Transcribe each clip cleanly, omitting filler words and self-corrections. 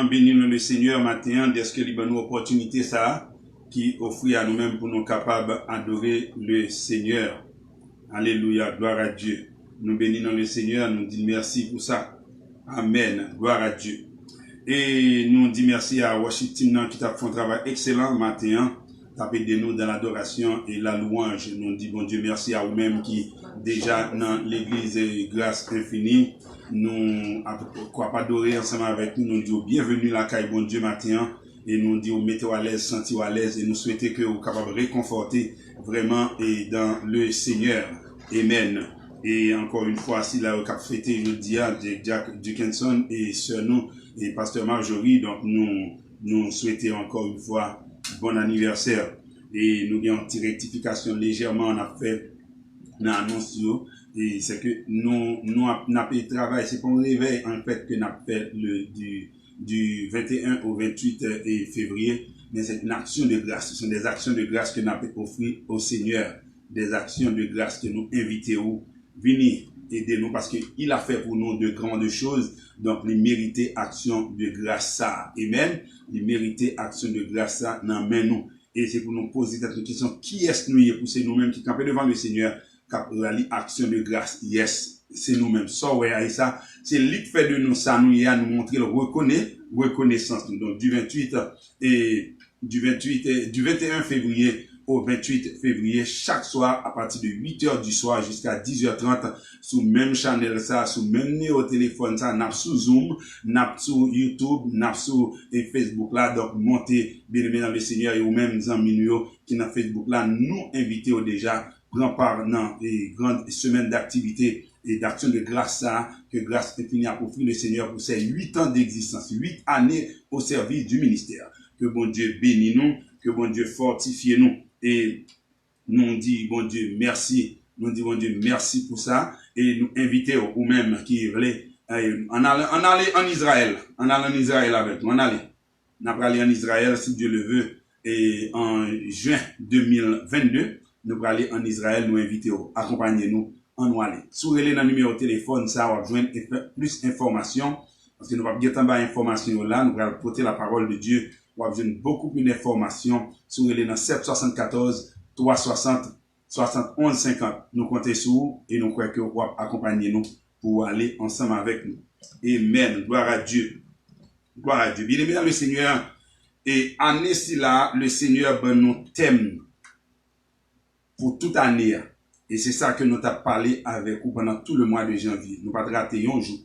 vraiment bénir le Seigneur matin, d'est-ce que nous opportunité ça qui offre à nous-mêmes pour nous capables d'adorer le Seigneur. Alléluia, gloire à Dieu. Nous bénissons le Seigneur, nous disons merci pour ça. Amen, gloire à Dieu. Et nous disons merci à Washington qui a fait un travail excellent matin, tapé de nous dans l'adoration et la louange. Nous disons bon Dieu merci à vous-même qui déjà dans l'église grâce infinie. Nous quoi pas adorer ensemble avec nous, nous disons bienvenue la caille bon Dieu matin et nous disons mettez-vous à l'aise, sentez-vous à l'aise et nous souhaitons que vous soyez capables de réconforter vraiment et dans le Seigneur. Amen. Et encore une fois, si la cap fêté le dia de Jack Dickinson et sur nous et pasteur Marjorie, donc nous souhaitons encore une fois bon anniversaire et nous avons une petite rectification légèrement on a fait dans l'annonce et c'est que nous avons travail, c'est pour un réveil en fait que nous avons fait du 21 au 28 février, mais c'est une action de grâce, ce sont des actions de grâce que nous avons offert au Seigneur, des actions de grâce que nous invitons, venez aider nous parce qu'il a fait pour nous de grandes choses, donc les mérités actions de grâce ça, amen, les mérités actions de grâce ça, dans main nous, et c'est pour nous poser cette question, qui est-ce nous et pour c'est nous-mêmes qui campons devant le Seigneur, qui action de grâce, yes, c'est nous-mêmes, ça ouais, ça, c'est lui qui fait de nous ça, nous y a nous montrer le reconnaissance, donc du 28 et du 21 février au 28 février, chaque soir, à partir de 8h du soir jusqu'à 10h30, sous même channel ça, sous même numéro téléphone ça, n'a sous Zoom, n'a sous YouTube, n'a sous Facebook là, donc montez, bien aimé dans le Seigneur, et ou même amis qui dans Facebook là, nous invitez déjà, grand parlant et grande semaine d'activité et d'action de grâce ça, que grâce est finie à offrir le Seigneur pour ces 8 ans d'existence, 8 années au service du ministère. Que bon Dieu bénisse nous, que bon Dieu fortifie nous. Et nous dit bon Dieu merci, nous dit bon Dieu merci pour ça et nous inviter ou même qui veulent en aller en Israël, avec nous, on aller en Israël si Dieu le veut et en juin 2022 nous allons aller en Israël, nous inviter accompagnez-nous en nous aller. Sur les numéro de téléphone ça on va joindre plus d'informations parce que nous va bien tomber information là, nous allons porter la parole de Dieu. Vous avez beaucoup plus d'informations sur les 774 360 71 50. Nous comptons sur vous et nous croyons que vous accompagner nous pour aller ensemble avec nous. Amen. Gloire à Dieu. Gloire à Dieu. Bien aimé dans le Seigneur. Et année ci là, le Seigneur ben nous thème pour toute année. Et c'est ça que nous avons parlé avec vous pendant tout le mois de janvier. Nous pas rater un jour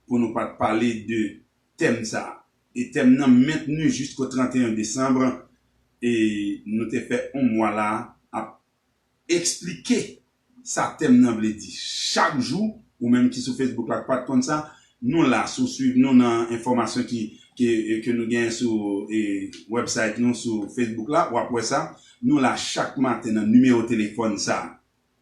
pour nous pas parler de thème ça. Et thème maintenu jusqu'au 31 décembre et nous t'ai fait un mois là à expliquer ça thème nan veut dire chaque jour ou même qui sur Facebook là pas comme ça nous là sous suivre nous dans information que nous gagnons sur website nous sur Facebook là ou après ça nous là chaque matin dans numéro de téléphone ça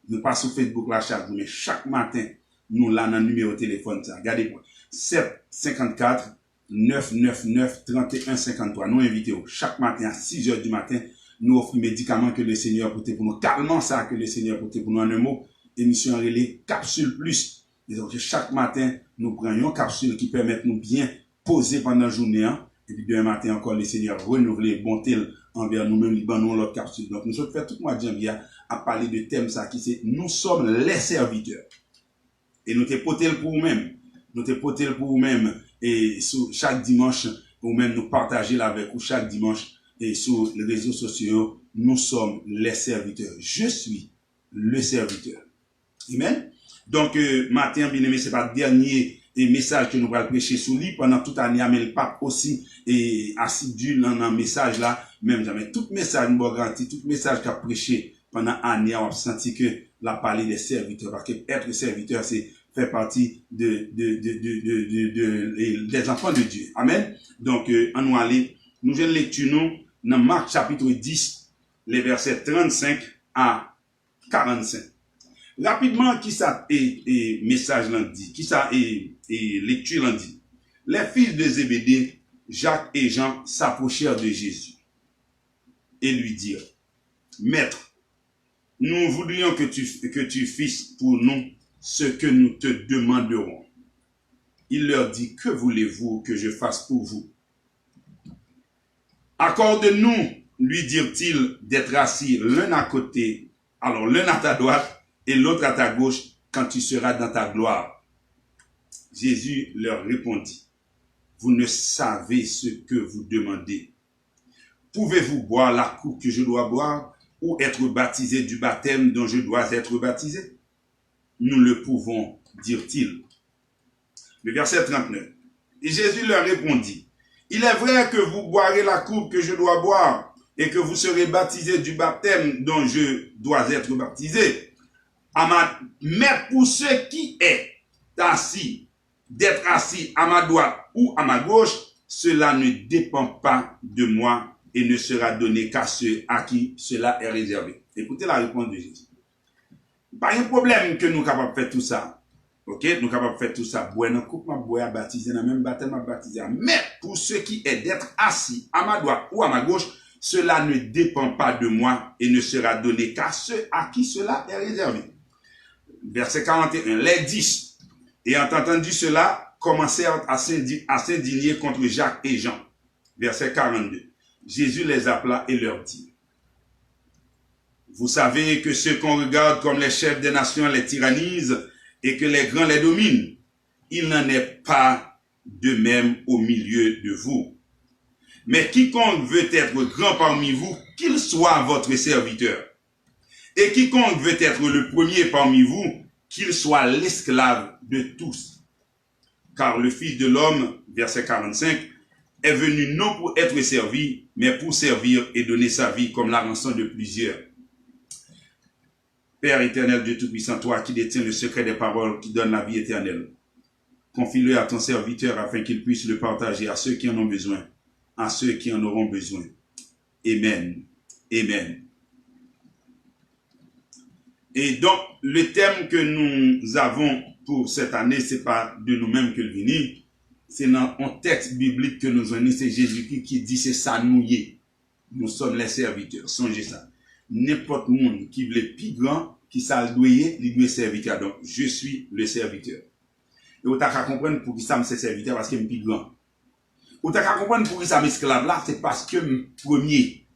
nous pas sur Facebook là chaque jour mais chaque matin nous là dans numéro de téléphone ça regardez-moi 754 999 31 53. Nous invitons chaque matin à 6h du matin. Nous offrons médicaments que le Seigneur porte pour nous. Calmement ça que le Seigneur porte pour nous en un mot. Émission relais capsule plus. Et donc chaque matin, nous prenons une capsule qui permet de nous bien poser pendant la journée. Et puis demain matin encore, le Seigneur renouveler bonté envers nous-mêmes, nous donnons l'autre capsule. Donc nous sommes fait tout le mois de janvier à parler de thème ça qui c'est nous sommes les serviteurs. Et nous te porter pour nous-mêmes. Nous te porter pour nous-mêmes. Et sur chaque dimanche, ou même nous partager là avec vous chaque dimanche, et sur les réseaux sociaux, nous sommes les serviteurs. Je suis le serviteur. Amen. Donc, matin, bien aimé, c'est pas le dernier message que nous allons prêcher sur lui pendant toute l'année, mais le pape aussi est assidu dans un message là, même jamais. Tout message, nous garantit, tout message qu'a prêché pendant l'année, on a senti que la parler des serviteurs, parce que être serviteur, c'est fait partie des enfants de Dieu. Amen. Donc, en nous aller, nous allons lecture nous dans Marc chapitre 10, les versets 35 à 45. Rapidement, qui ça est message l'en dit, qui ça est lecture l'en dit. Les fils de Zébédée, Jacques et Jean s'approchèrent de Jésus et lui dirent, Maître, nous voudrions que tu fisses pour nous ce que nous te demanderons. Il leur dit, que voulez-vous que je fasse pour vous? Accorde-nous, lui dirent-ils, d'être assis l'un à côté, alors l'un à ta droite et l'autre à ta gauche, quand tu seras dans ta gloire. Jésus leur répondit, vous ne savez ce que vous demandez. Pouvez-vous boire la coupe que je dois boire ou être baptisé du baptême dont je dois être baptisé? Nous le pouvons, dirent-ils. Le verset 39. Et Jésus leur répondit, il est vrai que vous boirez la coupe que je dois boire et que vous serez baptisés du baptême dont je dois être baptisé. Mais pour ce qui est assis, d'être assis à ma droite ou à ma gauche, cela ne dépend pas de moi et ne sera donné qu'à ceux à qui cela est réservé. Écoutez la réponse de Jésus. Pas un problème que nous sommes capables de faire tout ça. Ok, nous sommes capables de faire tout ça. Boire dans coupe, boire baptiser, dans même baptême, baptiser. Mais pour ce qui est d'être assis à ma droite ou à ma gauche, cela ne dépend pas de moi et ne sera donné qu'à ceux à qui cela est réservé. Verset 41. Les 10, ayant entendu cela, commencèrent à s'indigner contre Jacques et Jean. Verset 42. Jésus les appela et leur dit, vous savez que ceux qu'on regarde comme les chefs des nations les tyrannisent et que les grands les dominent. Il n'en est pas de même au milieu de vous. Mais quiconque veut être grand parmi vous, qu'il soit votre serviteur. Et quiconque veut être le premier parmi vous, qu'il soit l'esclave de tous. Car le Fils de l'homme, verset 45, est venu non pour être servi, mais pour servir et donner sa vie comme la rançon de plusieurs. Père éternel, Dieu Tout-Puissant, toi qui détiens le secret des paroles qui donnent la vie éternelle, confie-le à ton serviteur afin qu'il puisse le partager à ceux qui en ont besoin, à ceux qui en auront besoin. Amen. Amen. Et donc, le thème que nous avons pour cette année, c'est pas de nous-mêmes que le vini, c'est dans un texte biblique que nous avons, c'est Jésus-Christ qui dit c'est ça nous y est. Nous sommes les serviteurs, songez ça. N'importe monde qui veut plus grand, qui ça le doyer, il doit serviteur. Donc, je suis le serviteur. Et vous avez comprendre pour qui ça me c'est serviteur parce que je suis plus grand. Vous avez comprendre pour qui ça m'esclave là, c'est parce que je suis premier.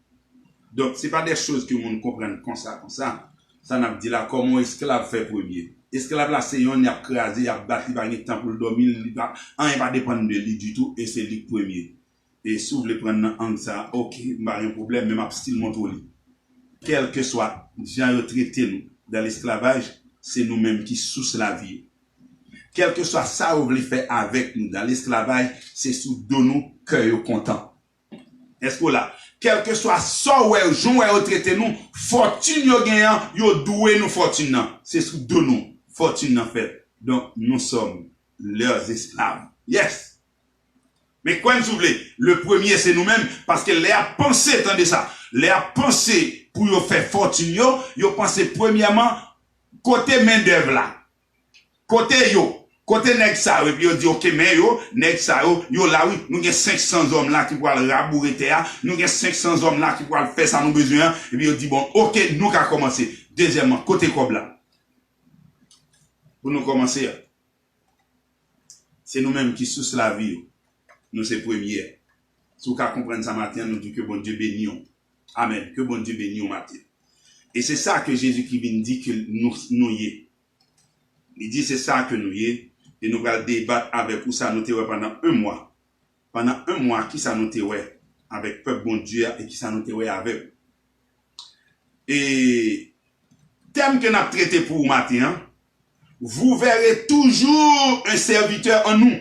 Donc, ce n'est pas des choses que le monde comprenne comme ça, comme ça. Ça n'a pas dit là comment esclave fait premier. Esclave là, c'est un qui a crasé, il a battu, il a pas de temps pour le dormir, il va pas dépendre de lui du tout, et c'est lui premier. Et si vous voulez prendre en ça, ok, pas un problème, même à style montre lui. Quel que soit, j'ai retraité nous dans l'esclavage, c'est nous-mêmes qui sous la vie. Quel que soit ça que vous voulez faire avec nous dans l'esclavage, c'est sous de nous cœur content. Est-ce que là, quel que soit ça où jour où retraité nous, fortune yo gagnant, yo doué nous fortune. C'est sous de nous, fortune en fait. Donc, nous sommes leurs esclaves. Yes! Mais quoi vous voulez? Le premier, c'est nous-mêmes, parce que les a pensé, attendez ça, les a pensé pour yo faire fortune yo pensé premièrement, côté main d'œuvre là. Côté côté nèg ça, et puis yo dit, ok, mais nèg ça, yo là, oui, nous avons 500 hommes là qui pourraient rabourer terre, nous avons 500 hommes là qui pourraient faire ça nous besoin, et puis yo dit, bon, ok, nous qu'à commencer. Deuxièmement, côté cob là. Pour nous commencer, c'est nous-mêmes qui sous la vie. Nous c'est premier. Si vous comprenez ça matin, nous disons que bon Dieu bénit. Amen. Que bon Dieu bénit au matin. Et c'est ça que Jésus qui vient dire que nous y est. Il dit c'est ça que nous y est. Et nous allons débattre avec vous ça nous pendant un mois. Pendant un mois, qui ça nous avec peuple bon Dieu et qui ça nous avec. Et thème que nous avons traité pour vous matin, vous verrez toujours un serviteur en nous.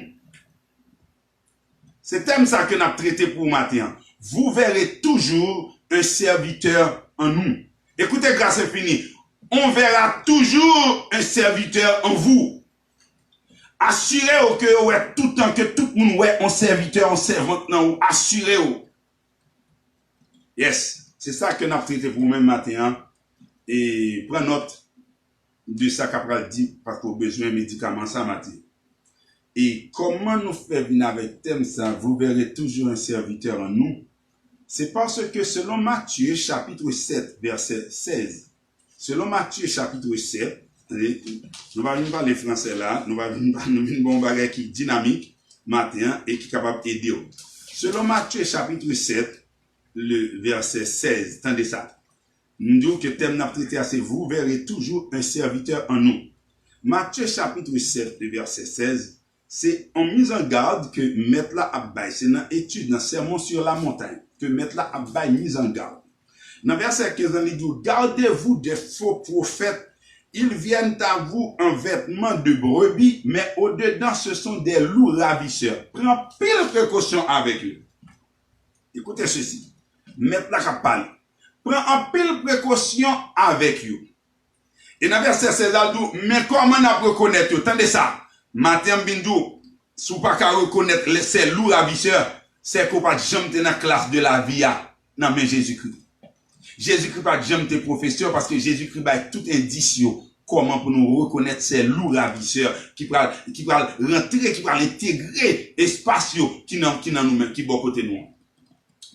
C'est thème ça que nous avons traité pour matin. Vous verrez toujours un serviteur en nous. Écoutez, grâce infinie. On verra toujours un serviteur en vous. Assurez-vous que tout le temps que tout le monde est un serviteur, un servante dans vous. Assurez-vous. Yes. C'est ça que nous avons traité pour même matin. Et prenez note de ça qu'après dit parce qu'on a besoin de médicaments ça matin. Et comment nous faire venir avec thème ça, vous verrez toujours un serviteur en nous. C'est parce que selon Matthieu chapitre 7 verset 16, selon Matthieu chapitre 7, nous allons parler français là, nous allons parler bon bagage qui est dynamique matin et qui est capable d'aider. Selon Matthieu chapitre 7, le verset 16. Tendez ça. Nous disons que thème n'a traité assez, vous verrez toujours un serviteur en nous. Matthieu chapitre 7, le verset 16, c'est en mise en garde que Maître la Abbaye, c'est dans l'étude, dans le sermon sur la montagne, que Maître la Abbaye mise en garde. Dans verset 15, il dit, gardez-vous des faux prophètes, ils viennent à vous en vêtements de brebis, mais au-dedans, ce sont des loups ravisseurs. Prends pile précaution avec eux. Écoutez ceci. Maître la Abbaye. Prends en pile précaution avec eux. Et dans verset 16, il dit, mais comment on reconnaître eux? Attendez ça. Matin Bindou, si vous pas reconnaître ces loups ravisseurs, c'est qu'on pas jamais dans la classe de la vie, non mais Jésus-Christ. Jésus-Christ pas jamais professeur parce que Jésus-Christ a tout indice comment pour nous reconnaître ces loups ravisseurs qui va rentrer, qui va intégrer espace qui dans nous-mêmes, qui bon côté nous.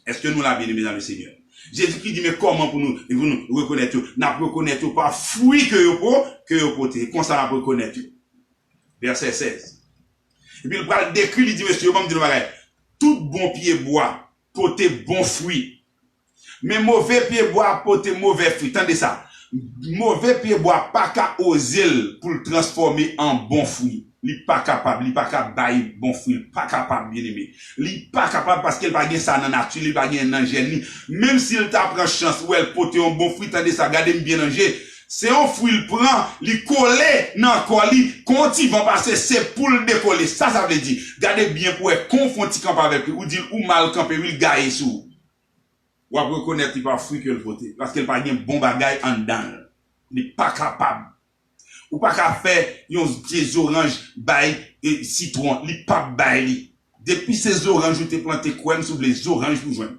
Est-ce que nous l'avons bien aimé dans le Seigneur? Jésus-Christ dit mais comment pour nous reconnaître? N'a reconnaître pas fruit que vous portez. Comment ça n'a reconnaître? Verset 16. Et puis, il va décrire, il dit, monsieur, tout bon pied bois, porter bon fruit. Mais mauvais pied bois, porter mauvais fruit. Tendez ça. Mauvais pied bois, pas qu'à oser pour le transformer en bon fruit. Il pas capable, il pas capable bailler bon fruit, il pas capable bien aimé. Il pas capable parce qu'il va gagner ça dans la nature, il va gagner dans le génie. Même s'il t'apprend chance, ou elle porter un bon fruit, tendez ça, gardez bien manger. C'est un fruit, il prend, il colle dans le colis, quand il va passer, c'est pour le décoller. Ça veut dire, gardez bien pour être confronté camp avec lui, ou dire, ou mal campé, il gagne sous. Ou à reconnaître qu'il pas fruit que le voter, parce qu'il pas un bon bagage en dedans. Il n'est pas capable. Ou pas qu'à faire, des oranges, bail, et citron, il n'est pas bail. Depuis ces oranges, vous t'es planté quoi, sur les oranges pour joindre.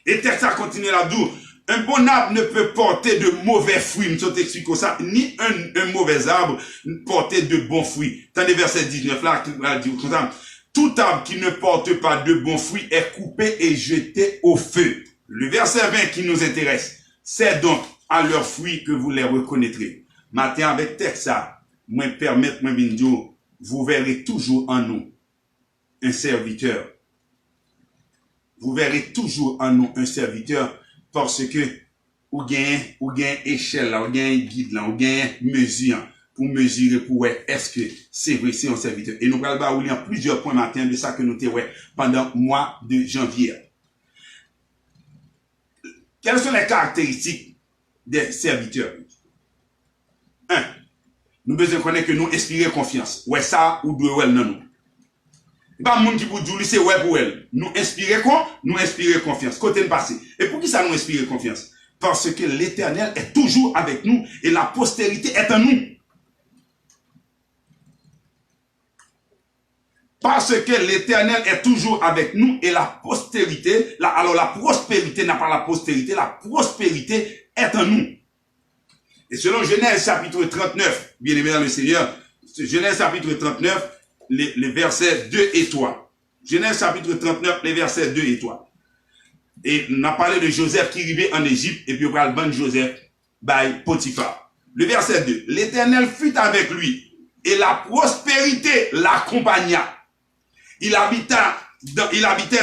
Et texte ça continue là-dedans. Un bon arbre ne peut porter de mauvais fruits, je t'explique ça, ni un mauvais arbre porter de bons fruits. Dans les versets 19 là, dit comme ça, tout arbre qui ne porte pas de bons fruits est coupé et jeté au feu. Le verset 20 qui nous intéresse, c'est donc à leurs fruits que vous les reconnaîtrez. Matin avec texte ça, moi permettre moi bindio, vous verrez toujours en nous un serviteur. Vous verrez toujours en nous un serviteur. Parce que, ou gagne échelle là, ou gagne guide là, ou gagne mesure, pour mesurer pour est-ce que c'est vrai, c'est un serviteur. Et nous allons lire plusieurs points matin de ça que nous avons pendant le mois de janvier. Quelles sont les caractéristiques des serviteurs? 1. Nous besoin connaître que nous inspirer confiance. Ouais, ça, ou de ouais, non, non. Pas monde qui vous dit c'est ouais pour elle. Nous inspirer quoi? Nous inspirer confiance. Côté de passé. Et pour qui ça nous inspire confiance? Parce que l'Éternel est toujours avec nous et la postérité est en nous. Parce que l'Éternel est toujours avec nous et la postérité, alors la prospérité n'a pas la postérité, la prospérité est en nous. Et selon Genèse chapitre 39, bien aimé dans le Seigneur, Genèse chapitre 39, les versets 2 et 3. Genèse chapitre 39, les versets 2 et 3. Et on a parlé de Joseph qui arrivait en Égypte et puis on parle de Joseph by Potiphar. Le verset 2. L'Éternel fut avec lui et la prospérité l'accompagna. Il habitait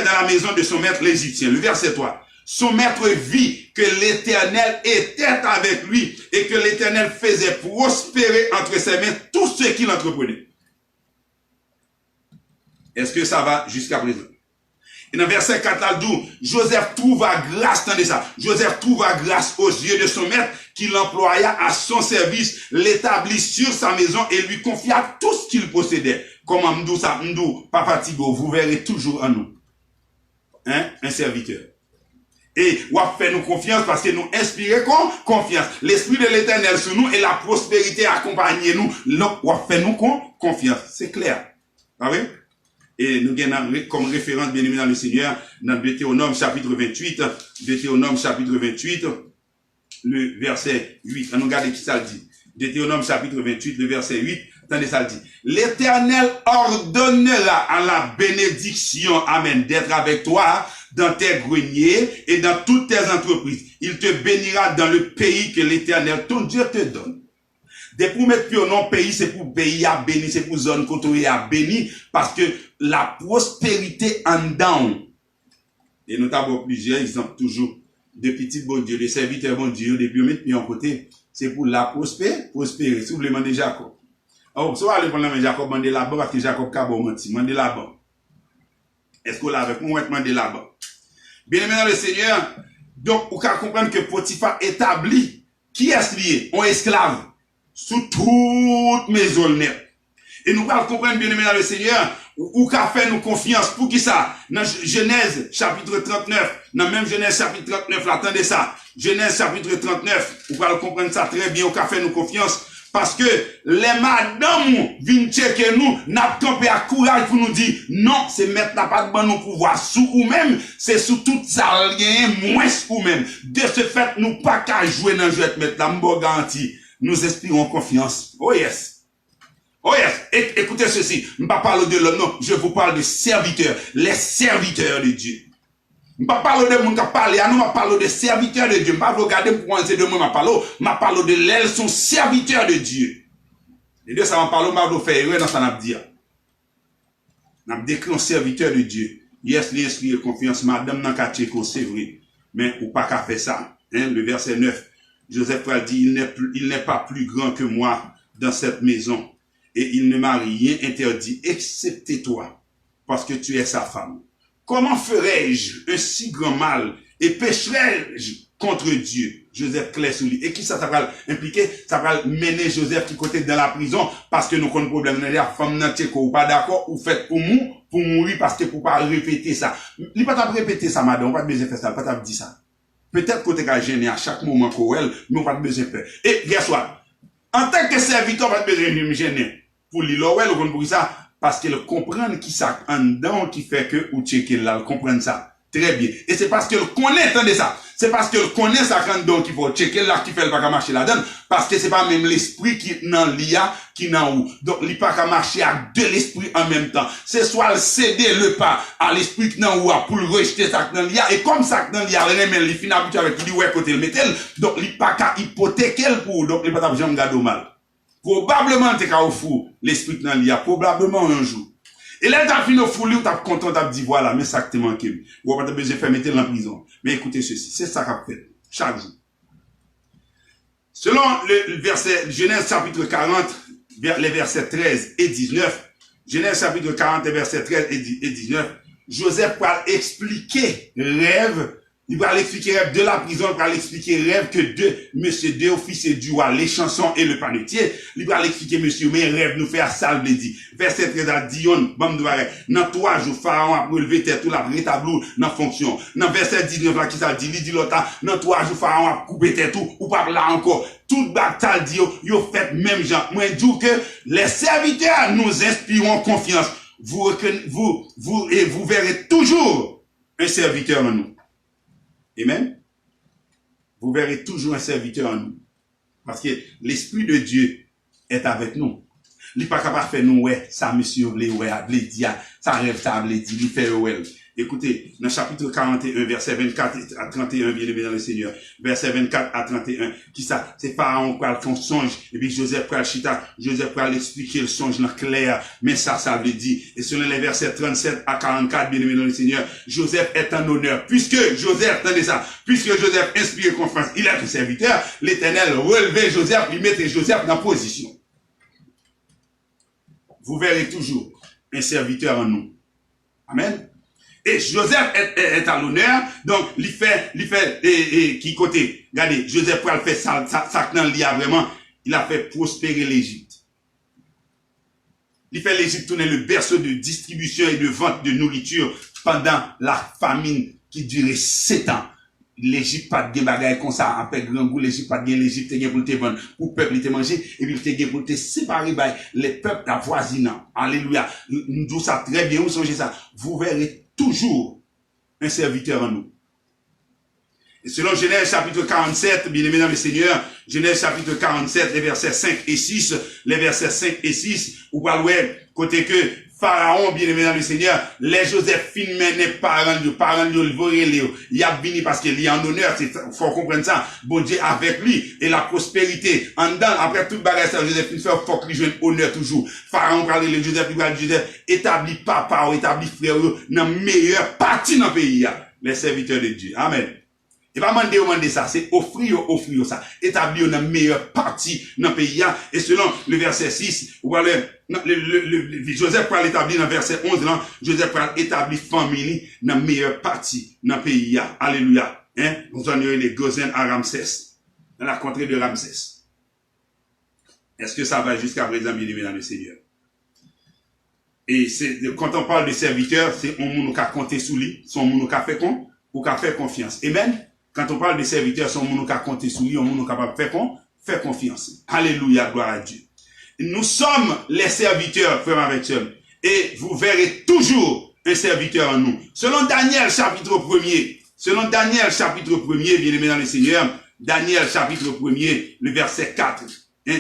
dans la maison de son maître l'Égyptien. Le verset 3. Son maître vit que l'Éternel était avec lui et que l'Éternel faisait prospérer entre ses mains tout ce qu'il entreprenait. Est-ce que ça va jusqu'à présent? Et dans verset 4 là, d'où Joseph trouva grâce, attendez ça, Joseph trouva grâce aux yeux de son maître qui l'employa à son service, l'établit sur sa maison et lui confia tout ce qu'il possédait. Comme Amdou, ça, Mdou, Papa Tigo, vous verrez toujours en nous. Hein? Un serviteur. Et on fait nous confiance parce que nous inspirons confiance. L'esprit de l'Éternel sur nous et la prospérité accompagne nous. Donc, on fait nous confiance. C'est clair. Ah oui? Et nous gagnons comme référence bien aimé dans le Seigneur, dans Deutéronome chapitre 28, Deutéronome chapitre 28, le verset 8. On regarde qui ça dit. Deutéronome chapitre 28, le verset 8. Attendez ça dit. L'Éternel ordonnera à la bénédiction, amen, d'être avec toi dans tes greniers et dans toutes tes entreprises. Il te bénira dans le pays que l'Éternel, ton Dieu, te donne. Des pour mettre pied au nom pays, c'est pour pays à béni, c'est pour zone côté à béni, parce que la prospérité en down. Et nous avons plusieurs exemples toujours de petits bon Dieu, de serviteurs bon Dieu, depuis on met en côté. C'est pour la prospérer. Si vous voulez demander Jacob. Alors, si vous allez prendre Jacob, demandez là-bas, parce que Jacob a menti. Demandez là-bas. Est-ce que là, avec moi, on va demander là-bas? Bien aimé dans le Seigneur, donc, vous pouvez comprendre que Potiphar établit qui est lié, un esclave, sous toute maison nette. Et nous allons comprendre, bien aimé dans le Seigneur, ou qu'a fait nous confiance, pour qui ça? Dans Genèse, chapitre 39, dans même Genèse, chapitre 39, là, attendez ça. Genèse, chapitre 39, vous allez comprendre ça très bien, ou qu'a fait nous confiance, parce que les madames viennent checker nous, n'a campé à courage pour nous dire, non, c'est mettre n'a pas de bon nous pouvoir sous ou même, c'est sous tout ça, moins ou même. De ce fait, nous pas qu'à jouer dans le jeu, mettre la m'bo garantie. Nous expirons confiance. Oh yes. Oh yes, écoutez ceci, je ne parle pas de l'homme, non, je vous parle de serviteurs, les serviteurs de Dieu. Je ne parle pas de monde qui parle, nous parle de serviteurs de Dieu. Je ne parle pas regarder pour ces deux mots, je parle de l'aile, sont serviteurs de Dieu. Et Dieu, ça va parler, je vais faire erreur dans ça, n'a dire. N'a décrit un serviteur de Dieu. Yes, l'esprit de confiance, madame n'a qu'à checker, c'est vrai. Mais ou pas qu'à faire ça. Hein, le verset 9, Joseph a dit, il n'est pas plus grand que moi dans cette maison. Et il ne m'a rien interdit, excepté toi, parce que tu es sa femme. Comment ferais-je un si grand mal et pécherais-je contre Dieu? Joseph clair sur lui. Et qui ça va impliquer? Ça va mener Joseph qui côté dans la prison parce que nous avons un problème. La femme n'a pas d'accord ou fait pour mourir parce que pour pas répéter ça. Il pas répéter ça, madame. On pas besoin de faire ça. Pas dire ça. Peut-être côté qu'à gêner à chaque moment qu'on elle, mais on pas besoin de faire. Et, guess what? En tant que serviteur, on pas besoin de me gêner. Pour l'île, on pour ça. Parce qu'elle comprend qui ça en dedans qui fait que ou checker là, elle comprend ça très bien. Et c'est parce qu'elle connaît, attendez ça. C'est parce qu'elle connaît ça en dedans qu'il faut checker là, qui fait le pas marcher là-dedans. Parce que c'est pas même l'esprit qui est dans l'IA, qui est dans où. Donc, il pas qu'à marcher avec deux l'esprits en même temps. C'est soit le céder le pas à l'esprit qui est dans où, pour le rejeter ça dans l'IA. Et comme ça dans l'IA, il finit habitué avec lui, ouais, côté le métal. Donc, il pas qu'à hypothéquer pour, donc, il pas qu'à jamais garder mal. Probablement, t'es qu'à au fou, l'esprit dans l'IA, probablement un jour. Et là, t'as fini au fou, lui, t'as content, t'as dit, voilà, mais ça te manque. Ou pas t'as besoin de faire mettre en prison. Mais écoutez ceci, c'est ça qu'a fait, chaque jour. Selon le verset, Genèse chapitre 40, les versets 13 et 19, Genèse chapitre 40, les versets 13 et 19, Joseph va expliquer rêve. Il va l'expliquer rêve de la prison, il va l'expliquer rêve que deux officiers du roi, les chansons et le panetier. Il va l'expliquer, monsieur, mais rêve nous fait à ça, il dit. Verset 13 à Dion, bam de dans 3 jours, Pharaon a relevé tête, tout la rétabli dans fonction. Dans verset 19, là, qui ça dit, il dit l'autre, dans 3 jours, Pharaon a coupé tête, tout, ou pas là encore. Toute bataille dit, yo fait même genre. Moi, je dis que les serviteurs nous inspirons confiance. Vous verrez toujours un serviteur en nous. Amen. Vous verrez toujours un serviteur en nous. Parce que l'Esprit de Dieu est avec nous. Il n'est pas capable de faire nous, ouais, ça, monsieur, ça rêve, ça, il fait, ouais. Écoutez, dans le chapitre 41, verset 24 à 31, bien aimé dans le Seigneur, verset 24 à 31, qui ça? C'est Pharaon qui a fait un songe, et puis Joseph qui a chita, Joseph qui a expliqué le songe dans clair, mais ça veut dire. Et selon les versets 37 à 44, bien aimé dans le Seigneur, Joseph est en honneur. Puisque Joseph, attendez ça, puisque Joseph inspire confiance, il est un serviteur, l'Éternel relevait Joseph, il mettait Joseph dans position. Vous verrez toujours un serviteur en nous. Amen. Et Joseph est à l'honneur, donc il fait, qui côté, regardez, Joseph pour faire ça dans l'IA vraiment, il a fait prospérer l'Égypte. Il fait l'Égypte tourner le berceau de distribution et de vente de nourriture pendant la famine qui durait 7 ans. L'Égypte pas de bagaille comme ça, après grand goût, l'Égypte pas de l'Égypte te pour te vendre, pour le peuple te manger, et puis te pour te séparer les peuples avoisinants. Alléluia. Nous disons ça très bien, vous songez ça. Vous verrez toujours un serviteur en nous. Et selon Genèse chapitre 47, bien aimé dans le Seigneur, Genèse chapitre 47, les versets 5 et 6, les versets 5 et 6, où parlez côté que Pharaon, bien aimé dans le Seigneur, les Joséphine, mais les parents, il a venu parce qu'il est en honneur, faut comprendre ça. Bon Dieu avec lui, et la prospérité, en dedans, après toute bagarre, Joséphine fait, faut qu'il joue honneur toujours. Pharaon, parle de Joseph, établit papa, établit frère, dans le meilleur parti dans le pays, les serviteurs de Dieu. Amen. Et pas demander ça, c'est offrir ça. Établir une meilleure partie dans le pays. Et selon le verset 6, Joseph va l'établir dans le verset 11, là, Joseph va établir famille dans la meilleure partie dans le pays. Alléluia. Hein? Nous avons les Gozen à Ramsès, dans la contrée de Ramsès. Est-ce que ça va jusqu'à présent, bien aimé dans le Seigneur? Et quand on parle de serviteurs, c'est on moun ka compter sous lui, son moun ka fait con, ou ka faire confiance. Amen. Quand on parle de serviteurs, son moun ka compter sous lui, on moun capable faire confiance. Alléluia, gloire à Dieu. Nous sommes les serviteurs, frères avec sœurs, et vous verrez toujours un serviteur en nous. Selon Daniel chapitre 1er, bien aimé dans le Seigneur, Daniel chapitre 1er, le verset 4.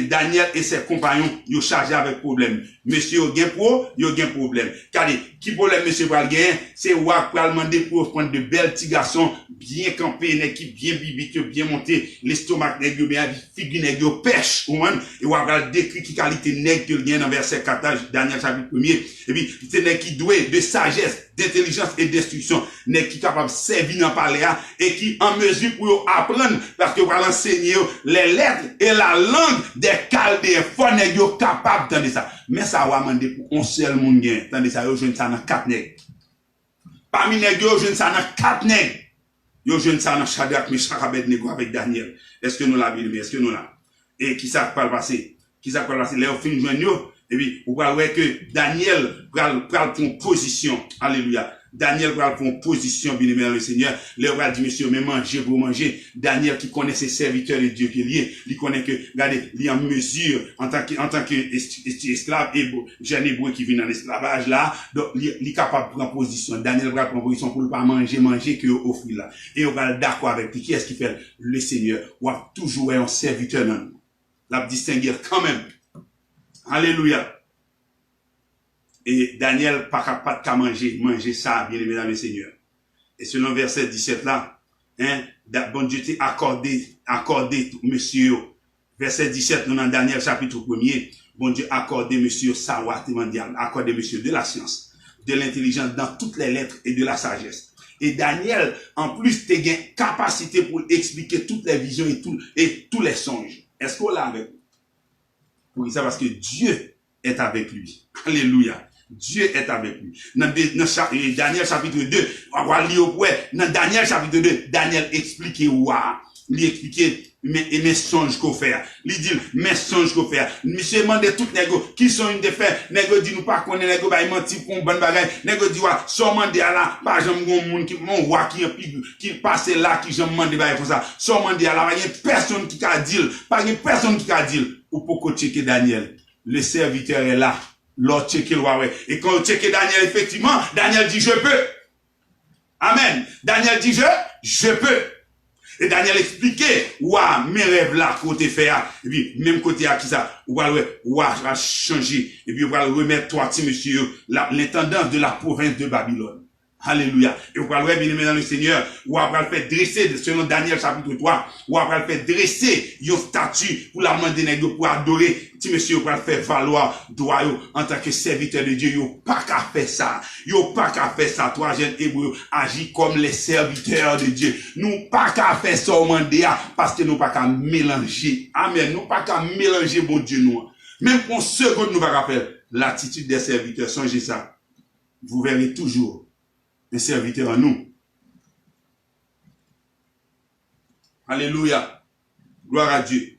Daniel et ses compagnons, ils ont chargé avec problème. Monsieur, il y a un problème. Car, qui problème, monsieur, pour le gagner? C'est Wak pour demander pour prendre de belles petits garçons, bien campés, qui bien bibite, bien montés, l'estomac nègre, bien, figure nègre, pêche, ou même, et Wak va décrire qui qualité nègre que gagne dans verset 4, Daniel chapitre 1er. Et puis, c'est nègre qui doué de sagesse, d'intelligence et d'instruction, nègre qui capable de servir dans le palais, et qui en mesure pour apprendre, parce que va l'enseigner les lettres et la langue des Chaldéens, faut nègre capable d'entendre ça. Mais ça va demander pour un seul monde gain. Tandis ça, yo jeune ça dans 4 nègres. Parmi nègres, yo jeune ça dans 4 nègres. Yo jeune ça dans Shadrach, Meshach, Abednego avec Daniel. Est-ce que nous l'avons vu? Est-ce que nous l'avons? Et qui ça va passer? Qui ça va passer? Les films joignent yo. Et puis, vous voyez que Daniel va prendre position. Alléluia. Daniel va prendre position, bien aimé dans le Seigneur. Le roi dit, monsieur, mais mangez, vous mangez. Daniel, qui connaît ses serviteurs de Dieu qui est lié, il connaît que, regardez, il est en mesure, en tant que esclave, jeune hébreu qui vit dans l'esclavage là, donc, il est capable de prendre position. Daniel va prendre position pour ne pas manger que offrir là. Et on va d'accord avec lui. Qui est-ce qui fait? Le Seigneur. On va toujours être un serviteur dans nous. La distinguer quand même. Alléluia. Et Daniel, pas qu'à manger ça, bien aimé dans le Seigneur. Et selon verset 17 là, bon Dieu t'a accordé, monsieur, verset 17, nous dans Daniel chapitre 1er, bon Dieu accordé, monsieur, savoir, accordé, monsieur, de la science, de l'intelligence dans toutes les lettres et de la sagesse. Et Daniel, en plus, t'a gain capacité pour expliquer toutes les visions et tous les songes. Est-ce qu'on l'a avec vous? Oui, ça parce que Dieu est avec lui. Alléluia. Dieu est avec lui. Dans Daniel chapitre 2, on va lire dans Daniel chapitre 2, Daniel explique il explique mes songes qu'on fait. Il dit mes songes qu'on fait. Monsieur demande tout négo qui sont une défaite. Négo dit nous pas connaît négo ba menti pour bonne bagaille. Négo dit wa so mandé là pas jamais gon monde qui mon roi qui passe là qui j'aime mandé ba comme ça. So mandé là pas personne qui a dit, pas personne qui a dit ou pour checker Daniel. Le serviteur est là. L'autre checker ouais. Et quand on checker Daniel, effectivement, Daniel dit je peux. Amen. Daniel dit je peux. Et Daniel expliquait, mes rêves là, côté faire, et puis, même côté à qui ça, va changer, et puis, on va remettre toi, monsieur, l'intendant de la province de Babylone. Alléluia. Et vous parlez bien aimé dans le Seigneur, ou après le fait dresser, selon Daniel chapitre 3, ou après le fait dresser une statue pour la demander nègre pour adorer, si monsieur va faire valoir droit en tant que serviteur de Dieu, yo pas qu'à faire ça. Yo pas qu'à faire ça. Toi, jeunes hébreux, agis comme les serviteurs de Dieu. Nous pas qu'à faire ça au mandéa, parce que nous pas qu'à mélanger. Amen. Nous pas qu'à mélanger bon Dieu nous. Même pour seconde nous pas qu'à faire l'attitude des serviteurs. Songez ça. Vous verrez toujours un serviteur en nous. Alléluia. Gloire à Dieu.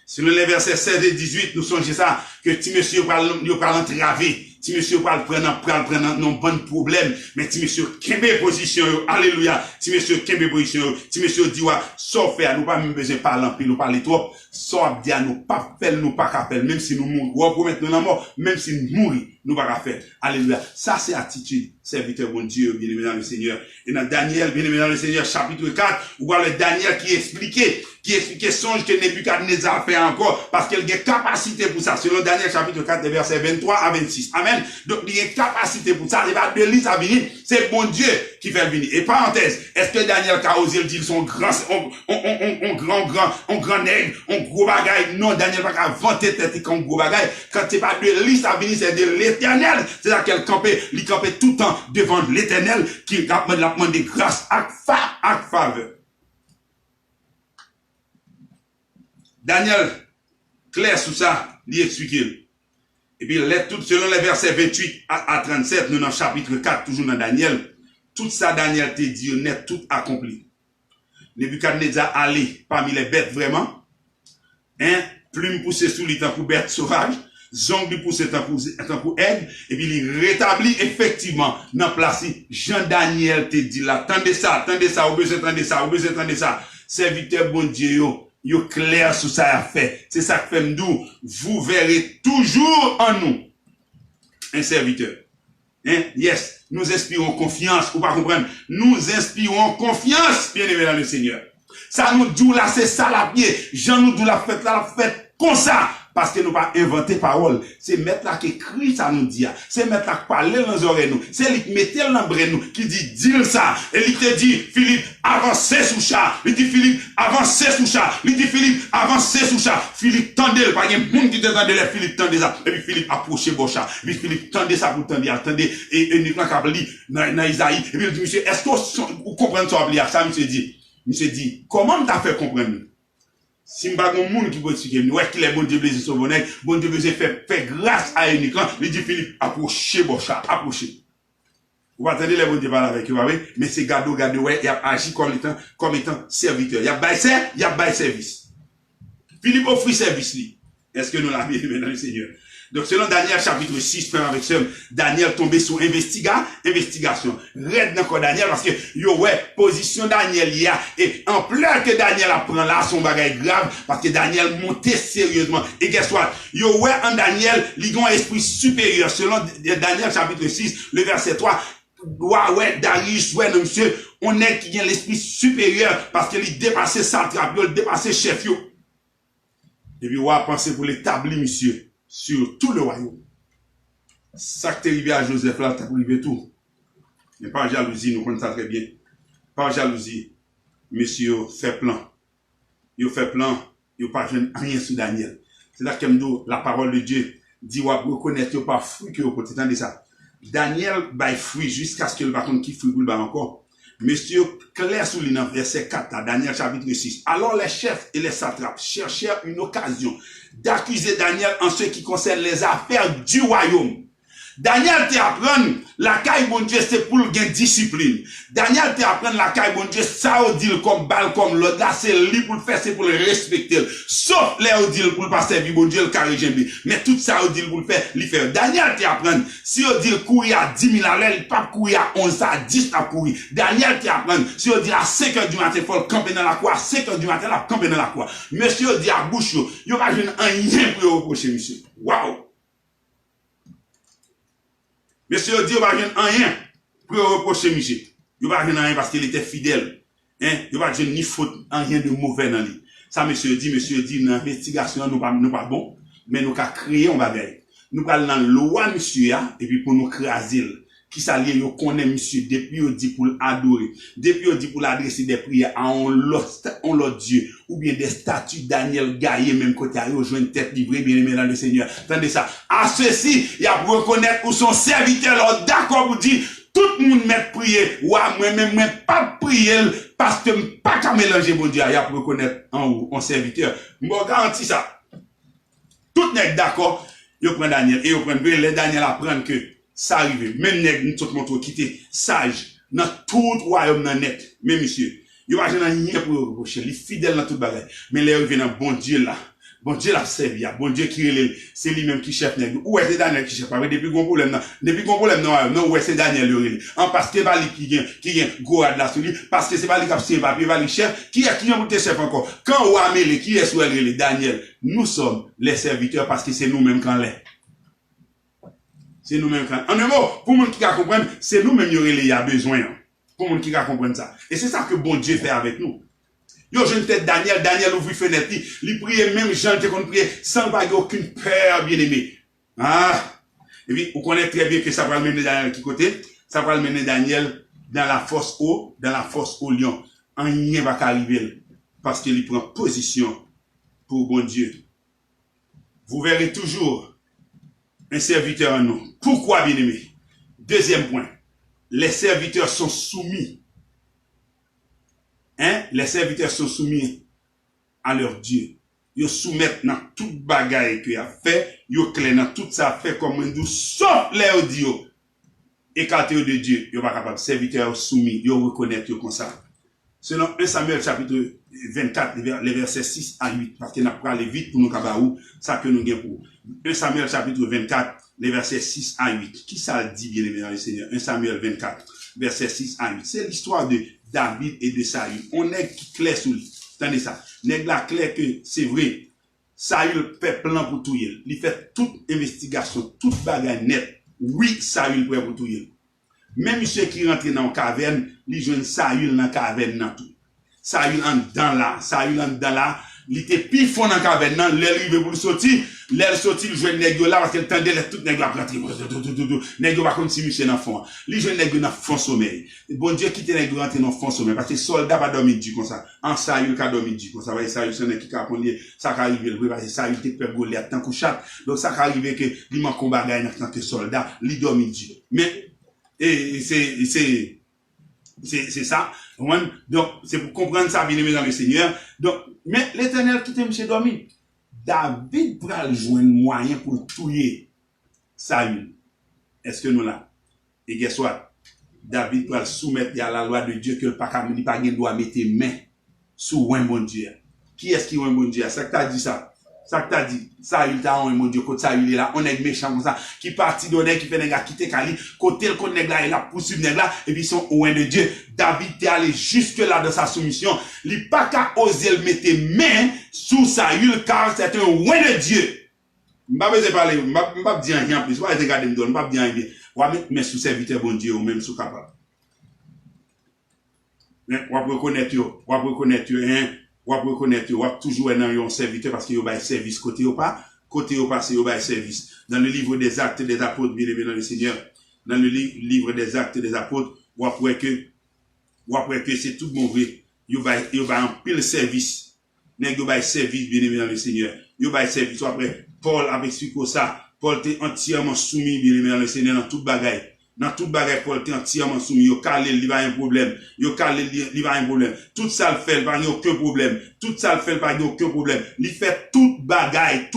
Selon les versets 16 et 18, nous songez ça, que si monsieur parle entraver, si monsieur parle prendre non bon problème, mais si monsieur kembe position, alléluia, si monsieur kembe position, si monsieur dit ouais, sauf faire, nous pas même besoin de parler en pile, nous parler trop, sauf dire nous pas faire, nous pas qu'à faire, même si nous mourons, ou promettre nous la mort, même si nous mourons, nous pas qu'à faire. Alléluia. Ça c'est attitude serviteur bon Dieu, bien-aimé dans le Seigneur. Et dans Daniel, bien-aimé dans le Seigneur, chapitre 4, vous voyez le Daniel qui expliquait songe que Nebuchadnezzar a fait encore, parce qu'il a capacité pour ça. Selon Daniel chapitre 4, versets 23 à 26. Amen. Donc, il a capacité pour ça. Il va de l'île à venir. C'est bon Dieu qui fait le venir. Et parenthèse, est-ce que Daniel a osé le dire son grand, grand nègre, on gros bagaille? Non, Daniel va pas vanter tête comme gros bagaille. Quand c'est pas de l'île à venir, c'est de l'éternel. C'est là qu'elle campait, il campait tout le temps devant l'éternel, qui a demandé grâce à faveur. Daniel, clair sur ça, lui explique. Et puis, selon les versets 28 à 37, nous dans le chapitre 4, toujours dans Daniel, tout ça, Daniel te dit, net, tout accompli. Nebuchadnezzar allé parmi les bêtes vraiment, hein, plume poussée sous lui tant pour bête sauvage, zombie poussé tant pour aigle, et puis il rétablit effectivement dans place, Jean-Daniel te dit là, tendez ça, au besoin tendez ça, serviteur bon Dieu, yo clair sur ça a fait. C'est ça que fait nous. Vous verrez toujours en nous un serviteur. Hein? Yes. Nous inspirons confiance. Ou pas comprendre? Nous inspirons confiance, bien aimé dans le Seigneur. Ça nous dit là, c'est ça la pied. Jean nous dit la fête comme ça. Parce que nous pas inventer parole. C'est mettre là qui écrit ça nous dit. C'est mettre là qui parler dans les oreilles nous. C'est lui qui mettait dans le nous, qui dit, dis ça. Et il te dit, Philippe, avancez sous chat. Il dit, Philippe, avancez sous chat. Il dit, Philippe, avancez sous chat. Philippe, tendez le, pas il y a un monde qui te tendait le, Philippe, tendez ça. Et puis Philippe, approchez bon chat. Et puis Philippe, tendez ça pour tendez, attendez. Et Nicolas Kabli, dans Isaïe. Et puis il dit, monsieur, est-ce que vous comprenez ça, monsieur dit, comment t'as fait comprendre? Si je ne sais pas qui peut expliquer, nous, est-ce qu'il est bon Dieu blessé sur bonheur, bon Dieu blessé fait grâce à unique, il dit Philippe, approchez, bon chat, approchez. Vous attendez les bon Dieu parler avec vous, mais c'est gado, ouais, il a agi comme étant serviteur. Il a baillé service. Philippe offrit service, lui. Est-ce que nous l'avons bien dans le Seigneur? Donc, selon Daniel chapitre 6, frère avec soeur, Daniel tombé sur investigation. Red dans Daniel, parce que, position Daniel, y a, et en plein que Daniel apprend là, son bagage grave, parce que Daniel montait sérieusement. Et guess what? En Daniel, il a un esprit supérieur. Selon Daniel chapitre 6, le verset 3, Darius, non, monsieur, on est qui a l'esprit supérieur, parce qu'il dépassait satrape, il dépassait chef, Et puis, penser pour l'établir, monsieur, sur tout le royaume. Ça qui est arrivé à Joseph là, t'as arrivé tout. Mais pas jalousie, nous connaissons ça très bien. Pas jalousie. Monsieur fait plan. Il fait plan, il pas rien sur Daniel. C'est là que la parole de Dieu dit, reconnaître pas fruit que vous pouvez entendre ça. Daniel baille fruit jusqu'à ce que le bâton qui fruit pour le encore. Monsieur clair souligne dans verset 4 Daniel chapitre 6. Alors les chefs et les satrapes cherchèrent une occasion d'accuser Daniel en ce qui concerne les affaires du royaume. Daniel te apprend la caille bon Dieu c'est pour le gain discipline. Daniel te apprend la caille bon Dieu ça au dit comme balle comme l'autre là c'est lui pour le faire c'est pour le respecter. Sauf les au dit pour le pas servir bon Dieu le carré j'aime. Mais tout ça au dit pour le faire lui faire. Daniel te apprend si au dit courir à 10 000 à l'heure il pas courir à 11 à 10 à courir. Daniel te apprend si au dit à 5 h du matin il faut camper dans la croix à 5 h du matin là camper dans la croix. Monsieur au dit à bouche yo pas jeune rien pour reprocher monsieur. Waouh. Monsieur dit, il va rien pour reprocher monsieur. Il va rien parce qu'il était fidèle. Hein? Il va ni faute, rien de mauvais dans lui. Ça, monsieur dit, l'investigation, nous pas bon, mais nous avons créé un bagage. Nous allons dans la loi, monsieur, et puis pour nous craser. Qui s'allie, nous connaît monsieur, depuis on dit pour l'adorer, depuis on dit pour l'adresser des prières à un l'autre Dieu, ou bien des statues Daniel Gaillé, même côté à eux, une tête livrée, bien aimé dans le Seigneur. Attendez ça. À ceci, il y a pour reconnaître où son serviteur, alors d'accord, vous dit, tout le monde met prier, moi-même, pas prier, parce que pas qu'à mélanger, mon Dieu, il y a pour reconnaître en haut, en serviteur. Moi, garantis ça. Tout n'est d'accord, il prend Daniel, et il prend, les Daniel apprennent que, ça arrive, même nèg nous tout monde qui était sage dans tout royaume dans net, mais monsieur, il va jamais rien pour reprocher, il est fidèle dans tout bagage, mais là il vient dans bon Dieu là servi, bon Dieu qui c'est lui même qui chef nèg. Où est Daniel qui chef pas depuis gon problème non où est c'est Daniel le en parce que va qui gagne goade là sur lui parce que c'est pas lui qui a signé papier va le chef qui est pour te chef encore quand ou amélé qui est sur le Daniel nous sommes les serviteurs parce que c'est nous même quand les C'est nous-mêmes. En un mot, pour le monde qui va comprendre, c'est nous-mêmes qui avons besoin. Pour le monde qui va comprendre ça. Et c'est ça que bon Dieu fait avec nous. Yo, je tête Daniel ouvre fenêtre, il priait même Jean, qu'on priait sans pas aucune peur, bien aimé. Ah! Et puis, on connaît très bien que ça va le mener Daniel qui côté? Ça va le mener Daniel dans la fosse au lion. Rien va arriver. Parce qu'il prend position pour bon Dieu. Vous verrez toujours un serviteur en nous. Pourquoi, bien aimé? Deuxième point. Les serviteurs sont soumis. Les serviteurs sont soumis à leur Dieu. Ils soumettent dans toute bagaille qu'il a fait, ils clair dans tout ça fait comme un doux, sauf les audios. Écarté de Dieu, ils sont pas capables. Serviteurs soumis, ils reconnaissent comme ça. Selon 1 Samuel chapitre 24, les versets 6 à 8, parce qu'il n'a pas aller vite pour nous cabaou, ça que nous gagnons pour. 1 Samuel chapitre 24, les versets 6 à 8. Qui ça dit, bien aimé dans le Seigneur? 1 Samuel 24, versets 6 à 8. C'est l'histoire de David et de Saül. On est clair sur lui. Attendez ça. Nèg la clair que c'est vrai. Saül fait plan pour tout yel. Il fait toute investigation, toute bagarre net. Oui, Saül prêt pour tout yel. Même monsieur qui rentre dans la caverne, il joue Saül dans la caverne dans tout. Saül en dans là, il était plus fond dans la caverne, non, l'air pour sortir, il joue nèg là parce qu'elle tendait les tout nèg là rentrer. Nèg va comme si monsieur dans fond. Il joue nèg dans fond sommeil. Bon Dieu quitte nèg rentrer dans fond sommeil parce que soldat va dormir du comme ça. En Saül ka dormir du comme ça. Va Saül c'est qui ka prendre ça ka arriver parce que Saül te peur Goliath tant que chat. Donc ça ka arriver que il manque combat gagne en tant que soldat, il dormir du. Mais et c'est ça. Donc, c'est pour comprendre ça, bien aimé dans le Seigneur. Donc, mais l'Éternel quitte M. dormi. David pourra jouer un moyen pour tuer Saül. Est-ce que nous là? Et guess what? David pourra soumettre à la loi de Dieu que le pas doit mettre main sur un bon Dieu. Qui est-ce qui est un bon Dieu? Ça que t'as dit ça? Ça que t'as dit, Saül t'a un mon Dieu, côté Saül est là, on est méchant comme ça, qui partit d'honneur, qui fait nèg quitter Kali, côté le côté nèg là, il a poursuivi nèg là, et puis ils sont loin de Dieu. David t'est allé jusque là dans sa soumission. Il pas qu'à oser le mettre main sous Saül, car c'est un loin de Dieu. M'pas besoin parler, m'pas dire rien en plus, va regarder me donne, m'pas dire rien. On va mettre main sous serviteur bon Dieu, ou même sous capable. On va reconnaître, hein. On va reconnaître, on va toujours dans un serviteur parce qu'il y a un service côté ou pas, c'est un service. Dans le livre des actes des apôtres, bien aimé dans le Seigneur, dans le livre des actes des apôtres, on va voir que c'est tout bon vrai. Il va en pile service. Nèg yo bay service, bien aimé dans le Seigneur. Yo bay service. Après, Paul a expliqué ça. Paul était entièrement soumis, bien aimé dans le Seigneur, dans toute bagaille. Dans toute bagaille, Paul était entièrement soumis. Yo calé, il va un problème. Tout ça le fait, pas aucun problème. Tout ça le fait, pas aucun problème. Il fait toute bagaille.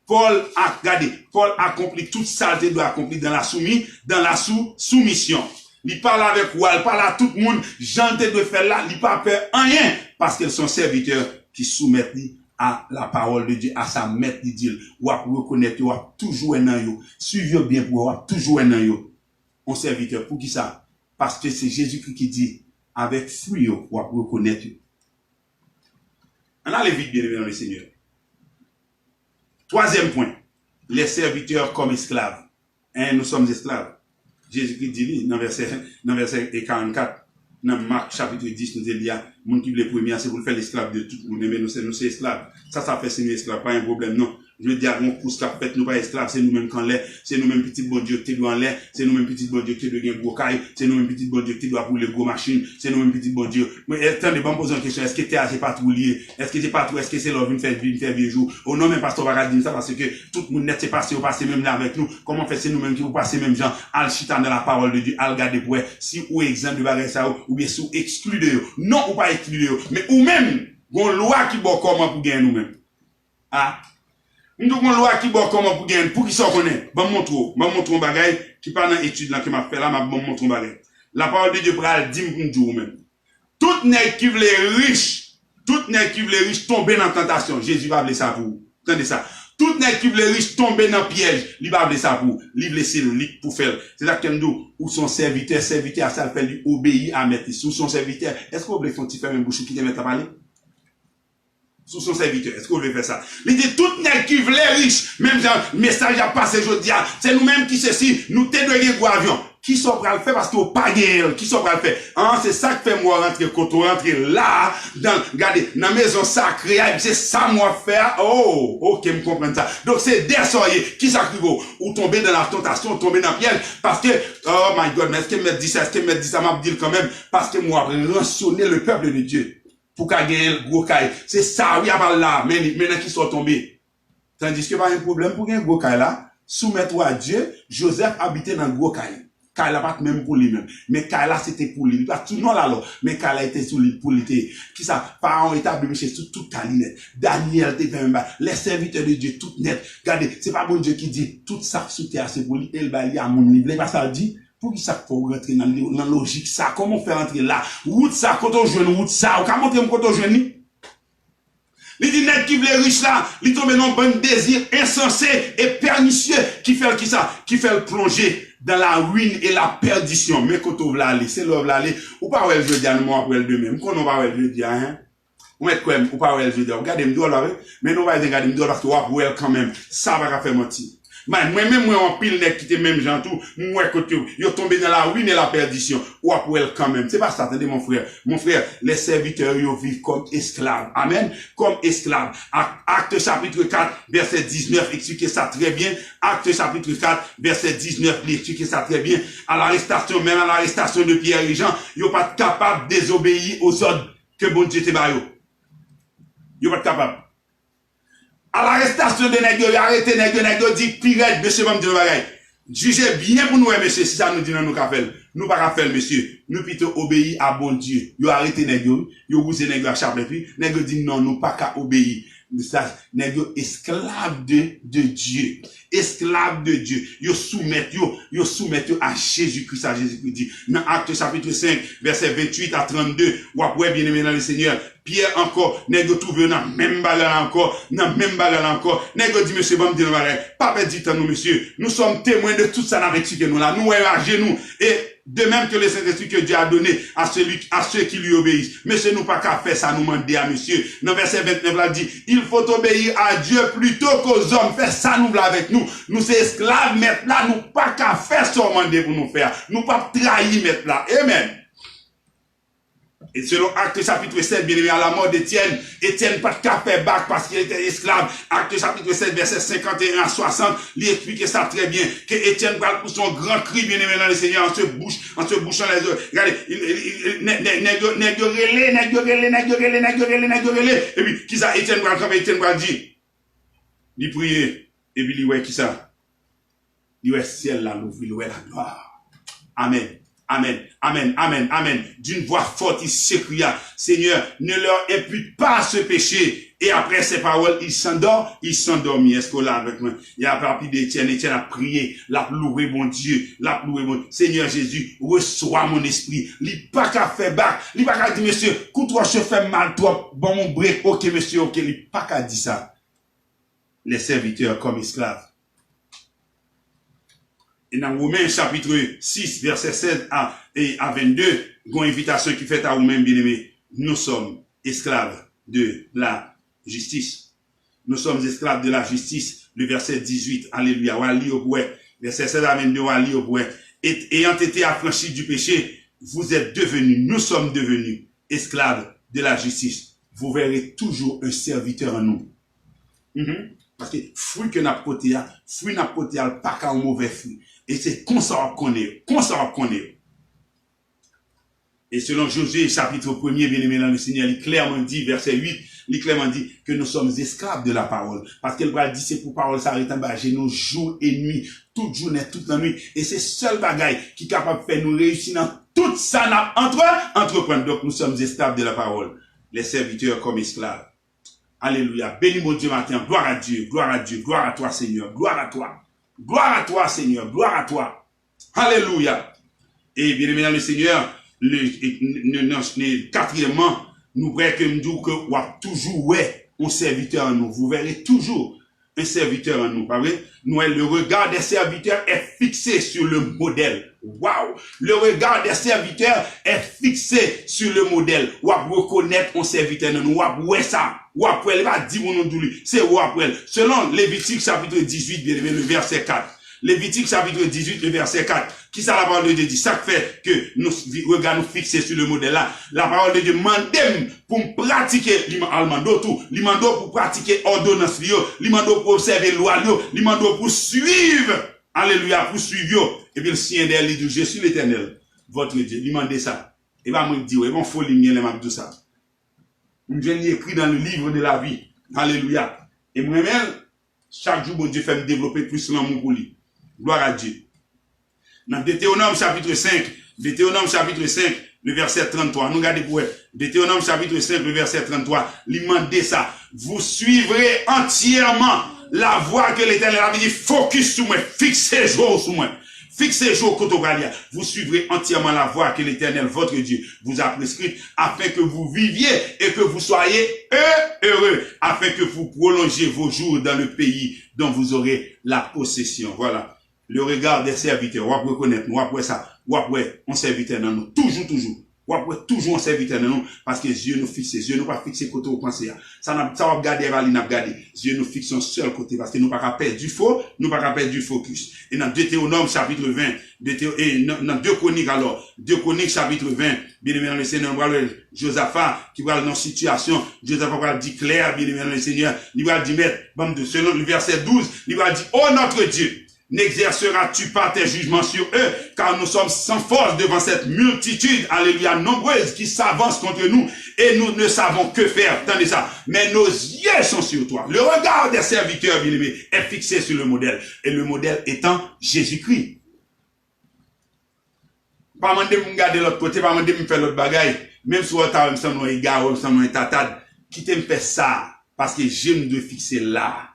Paul a accompli toute ça, il doit accomplir dans la soumission. Il parle avec vous, il parle à tout le monde. Jean de faire là, il pas peur rien. Parce qu'ils sont serviteurs qui soumettent à la parole de Dieu, à sa maître de Dieu. Ou à reconnaître, ou à toujours un an. Suivez bien pour vous, toujours un an. On serviteur. Pour qui ça? Parce que c'est Jésus-Christ qui dit, avec fruit, ou à reconnaître. On a les vite bien dans le Seigneur. Troisième point. Les serviteurs comme esclaves. Nous sommes esclaves. Jésus-Christ dit, dans verset 44, dans Marc chapitre 10, nous dit, il y a, mon qui le premier, c'est pour faire l'esclave de tout le monde, mais nous sommes esclaves. Ça fait c'est nous esclaves, pas un problème, non. Je veux dire, mon pouce qu'a fait, nous pas esclaves, c'est nous-mêmes qu'en l'air, c'est nous-mêmes petits bon Dieu qui doit en l'air, c'est nous-mêmes petits bon Dieu qui doit gagner gros caille, c'est nous-mêmes petits bon Dieu qui doit rouler gros machine, c'est nous-mêmes petits bon Dieu. Mais, attendez, bon, poser une question, est-ce que t'es assez patrouillé? Est-ce que t'es patrouillé? Est-ce que c'est l'homme faire vieux jour? Oh non, mais pasteur va dire ça parce que tout le monde n'est pas passé, au passé même là avec nous. Comment fait c'est nous-mêmes qui vous passez même gens, al chitan dans la parole de Dieu, al garder pour si ou exemple de bagage ça, ou bien sous exclu de eux. Non, ou pas exclu de eux, mais ou même, une loi qui bon comment pour gagner nous-mêmes. Ah? Nous avons une loi qui bon comment pour gagner, pour qui s'en connaît. Bon montre un bagage qui parle dans l'étude là que m'a fait là, m'a bon montre un bagage. La parole de Dieu pral dit pour même. Tout nèg qui veut riche, tomber dans la tentation. Jésus va blesser ça pour vous. Entendez ça. Tout nèg qui veut riche tomber dans le piège, il va blesser ça pour vous. Il blesser le pour faire. C'est ça que nous ou son serviteur ça fait lui obéir à mettre sous son serviteur. Est-ce que vous voulez faire un petit peu même bouche qui te mettre à parler? sous son serviteur. Est-ce que vous voulez faire ça? Il dit, tout nèg qui voulait riche, même genre, message a passé aujourd'hui, c'est nous-mêmes qui ceci, nous t'aidons gros avion. Qui sont prêts à le faire parce qu'on pas gagné, qui sont prêts à le faire. Hein, c'est ça qui fait moi rentrer, quand on rentre là, regardez, dans la maison sacrée, c'est ça moi faire. Oh, ok, me comprendre ça. Donc c'est des soyez qui s'acrivent, ou tomber dans la tentation, tomber dans la piège, parce que, oh my God, mais est-ce qu'il me dit ça, m'a dit quand même, parce que moi, rançonner le peuple de Dieu, pour qu'il gagne le gros caille. C'est ça, oui, à là, maintenant qui sont tombés. Tandis que pas un problème pour gagner le gros caille là, soumettre à Dieu, Joseph habitait dans le gros caille. Kaila pas même pour lui-même. Mais Kaila c'était pour lui. Pas tout non là, mais Kaila était sur lui pour lui. Qui ça? Pharaon établi monsieur sur toute Kalinette. Daniel était même les serviteurs de Dieu tout net. Regardez, c'est pas bon Dieu qui dit tout ça sous terre c'est pour lui. Il va lier à mon livre. Pas ça dit. Pour qui ça faut rentrer dans la logique ça? Comment faire entrer là? Route ça, quand on jeune, route ça. Ou comment montrer quand on jeune? Les dîners qui veulent riche là, ils tombent dans un bon désir insensé et pernicieux qui fait qui ça? Qui fait le plonger dans la ruine et la perdition. Mais quand on veut aller, c'est l'œuvre l'aller. Ou pas ouais, je dis à nous, après le demain. Quand on va ouais, je dis, hein. Ou mettre quoi, ou pas ouais, je dis, regardez, me là, mais nous va regarder, me parce que ouais, quand même. Ça va faire mentir. Moi-même, moi, en pile, n'est quitté même gens tout, moi, côté, yo tombé dans la ruine et la perdition. Ou après, quand même. C'est pas ça, attendez, mon frère. Mon frère, les serviteurs, yo vivent comme esclaves. Amen. Comme esclaves. Acte chapitre 4, verset 19, expliquez ça très bien. Acte chapitre 4, verset 19, expliquez ça très bien. À l'arrestation, même à l'arrestation de Pierre et Jean, yo pas capable de désobéir aux ordres que bon Dieu te baille. Yo pas capable. À l'arrestation de nègres, il a arrêté nègres, dit, pirate, monsieur, va me dire, jugez bien pour nous, monsieur, si ça nous dit, nous qu'à faire. Nous pas qu'à faire, monsieur. Nous plutôt obéir à bon Dieu. Il a arrêté nègres, il a bousé nègres à chaque puis, nègres dit, non, nous pas qu'à obéir. Ça, nègres esclaves de Dieu. Esclaves de Dieu. Ils soumettent à Jésus-Christ, à Jésus-Christ dit. Dans Acte chapitre 5, verset 28 à 32, ou après, bien aimé dans le Seigneur, Pierre encore, nègre trouvé dans même bagarre encore, nègre dit, monsieur, bon, me dire, pas perdre du temps, nous, monsieur. Nous sommes témoins de tout ça, dans que nous, là. Nous, à genoux. Et, de même que le Saint-Esprit que Dieu a donné à ceux qui lui obéissent. Monsieur, nous pas qu'à faire ça, nous demander à monsieur. Dans verset 29, là, dit, il faut obéir à Dieu plutôt qu'aux hommes. Faire ça, nous, là, avec nous. Nous, c'est esclaves, mettre là, nous pas qu'à faire ça, demander pour nous faire. Nous pas trahir, mettre là. Amen. Et selon Acte chapitre 7, bien aimé, à la mort d'Étienne, Étienne pas de faire bac parce qu'il était esclave. Acte chapitre 7, verset 51 à 60, il explique ça très bien, que Étienne parle pour son grand cri, bien aimé dans le Seigneur, en se bouchant les yeux. Regardez, et puis, qui ça, Étienne parle dire, il prier, et puis il ouais, qui ça? Il ouais, ciel là, l'ouvre, il ouais, la gloire. Amen. Amen, amen, amen, amen. D'une voix forte, il s'écria, Seigneur, ne leur impute pas ce péché. Et après ces paroles, il s'endormit. Est-ce qu'on l'a avec moi? Il a parlé d'Étienne, Étienne a prié, l'a loué mon Dieu, Seigneur Jésus, reçois mon esprit. Il pas qu'à faire bac, il pas qu'à dire, monsieur, toi, je fais mal, toi, bon, mon break, ok, monsieur, ok, il pas qu'à dire ça. Les serviteurs comme esclaves. Et dans Romains chapitre 6, verset 7 à 22, une invitation qui fait à vous-même, bien-aimés. Nous sommes esclaves de la justice. Nous sommes esclaves de la justice. Le verset 18, alléluia, verset 7 à 22, ayant été affranchis du péché, nous sommes devenus esclaves de la justice. Vous verrez toujours un serviteur en nous. Parce que fruit que n'a poté, pas qu'un mauvais fruit. Et c'est qu'on s'en reconnaît. Et selon Josué, chapitre 1er, bien-aimé dans le Seigneur, il clairement dit, verset 8, il clairement dit que nous sommes esclaves de la parole. Parce qu'elle va dire, c'est pour parole s'arrêter en bas, nos jours et nuit, toute journée, toute la nuit. Et c'est seul bagaille qui est capable de faire nous réussir dans tout ça, entreprendre. Donc nous sommes esclaves de la parole. Les serviteurs comme esclaves. Alléluia. Bénis mon Dieu matin. Gloire à Dieu. Gloire à Dieu. Gloire à toi, Seigneur. Gloire à toi. Gloire à toi, Seigneur. Gloire à toi. Alléluia. Et bien aimé dans le Seigneur, quatrièmement, nous voyons que nous disons que nous avons toujours un serviteur en nous. Vous verrez toujours un serviteur en nous. Pas vrai? Nous, le regard des serviteurs est fixé sur le modèle. Waouh! Le regard des serviteurs est fixé sur le modèle. Ou à reconnaître un serviteur non ou à ouais ça. Ou après, il va dire mon nom de lui. C'est ou après. Selon Lévitique chapitre 18, bien aimé, le verset 4. Lévitique chapitre 18, le verset 4. Qui ça la parole de Dieu dit? Ça fait que nous regardons fixés sur le modèle là. La parole de Dieu mandem pour pratiquer l'imando tout. L'imando pour pratiquer ordonnance l'imando pour observer loi l'imando pour suivre. Alléluia, pour suivre. Et puis le sien d'elle dit, je suis l'Éternel, votre Dieu. Il m'a dit ça. Et va me dire, il faut lire tout ça. Je l'ai écrit dans le livre de la vie. Alléluia. Et moi-même, chaque jour, mon Dieu fait me développer plus l'amour pour lui. Gloire à Dieu. Dans Deutéronome chapitre 5, le verset 33. Nous regardons pour Deutéronome chapitre 5, le verset 33. Il m'a dit ça. Vous suivrez entièrement la voie que l'Éternel a dit. Focus sur moi. Fixez jour sur moi. Fixez jour Kotogalia. Vous suivrez entièrement la voie que l'Éternel, votre Dieu, vous a prescrite afin que vous viviez et que vous soyez heureux, afin que vous prolongiez vos jours dans le pays dont vous aurez la possession. Voilà. Le regard des serviteurs, ou après reconnaître, ou après ça, ou après on serviteur dans nous, toujours, ou après toujours on serviteur dans nous, parce que Dieu nous fixe, Dieu nous pas fixé côté au pensée. Ça va regarder, Dieu nous fixe un seul côté, parce que nous pas perdre du faux, nous pas perdre du focus. Et dans Deutéronome chapitre 20, et dans 2 Chroniques alors, 2 Chroniques chapitre 20, bien aimé dans le Seigneur, on voit le Josaphat qui va dans une situation, Josaphat va dire clair, bien aimé dans le Seigneur, il va dire, selon le verset 12, il va dire, oh notre Dieu, n'exerceras-tu pas tes jugements sur eux, car nous sommes sans force devant cette multitude, alléluia, nombreuse, qui s'avance contre nous, et nous ne savons que faire. Attendez ça. Mais nos yeux sont sur toi. Le regard des serviteurs, bien-aimés, est fixé sur le modèle, et le modèle étant Jésus-Christ. Pas demander de me garder l'autre côté, pas demander de me faire l'autre bagaille, même si on a un égard, ou un tatade, quittez me faire ça, parce que j'aime de fixer là.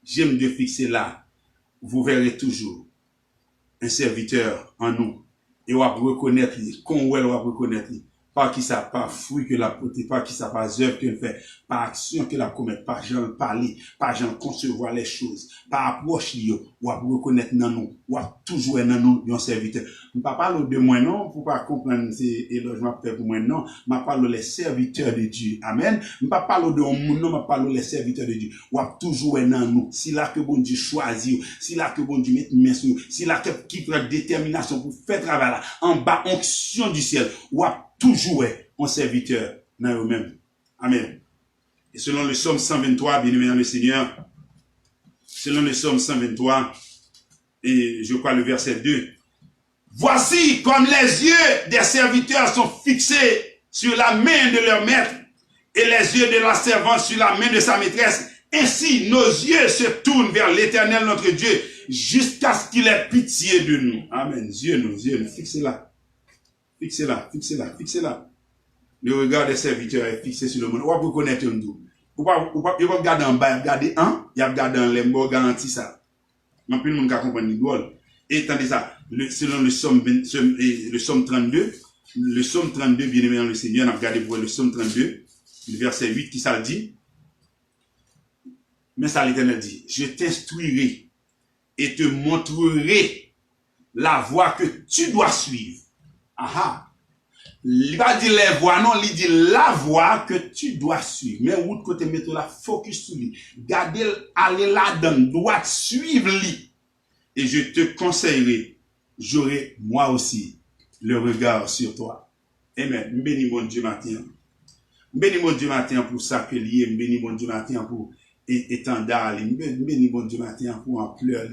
J'aime de fixer là. Vous verrez toujours un serviteur en nous. Et on va reconnaître, qu'on va reconnaître, pas qui ça, pas fruit que la portée, pas qui ça, pas œuvre qu'elle fait, pas action que la commet, pas gens parler, pas gens concevoir les choses, pas approche ou à reconnaître dans nous, ou à toujours dans nous, un serviteur. Je ne parle pas de moi non, pour pas comprendre c'est élogement fait pour moi non, je parle les serviteurs de Dieu. Amen. Je ne parle de mon non, je parle les serviteurs de Dieu. Ou à toujours dans nous. Si là que bon Dieu choisit, si là que bon Dieu met main sur, si là qui prend détermination pour faire travail là, en bas, onction du ciel, ou à toujours un serviteur dans eux-mêmes. Amen. Et selon le psaume 123, bien aimé dans le Seigneur, selon le psaume 123, et je crois le verset 2, voici comme les yeux des serviteurs sont fixés sur la main de leur maître et les yeux de la servante sur la main de sa maîtresse. Ainsi, nos yeux se tournent vers l'Éternel notre Dieu jusqu'à ce qu'il ait pitié de nous. Amen. Nos yeux, fixez-la. Fixez-la. Le regard des serviteurs est fixé sur le monde. On va reconnaître un tout. Il va regarder en bas, il va regarder un, il va regarder en l'air, il garantit ça. Mais plus le monde qui comprend l'idole. Et attendez ça, selon le psaume 32, bien aimé dans le Seigneur, on a regardé pour le psaume 32, le verset 8, qui ça dit? Mais ça, l'Éternel dit, je t'instruirai et te montrerai la voie que tu dois suivre. Aha. Il va dire les voies, non, il dit la voie que tu dois suivre. Mais où de côté mettre la focus sur lui. Gardez, allez là-dedans, doit suivre lui. Et je te conseillerai, j'aurai moi aussi le regard sur toi. Amen. Bénis mon Dieu matin. Bénis mon Dieu matin pour ça que lié. Bénis mon Dieu matin pour étendard. Bénis mon Dieu matin pour en pleurs.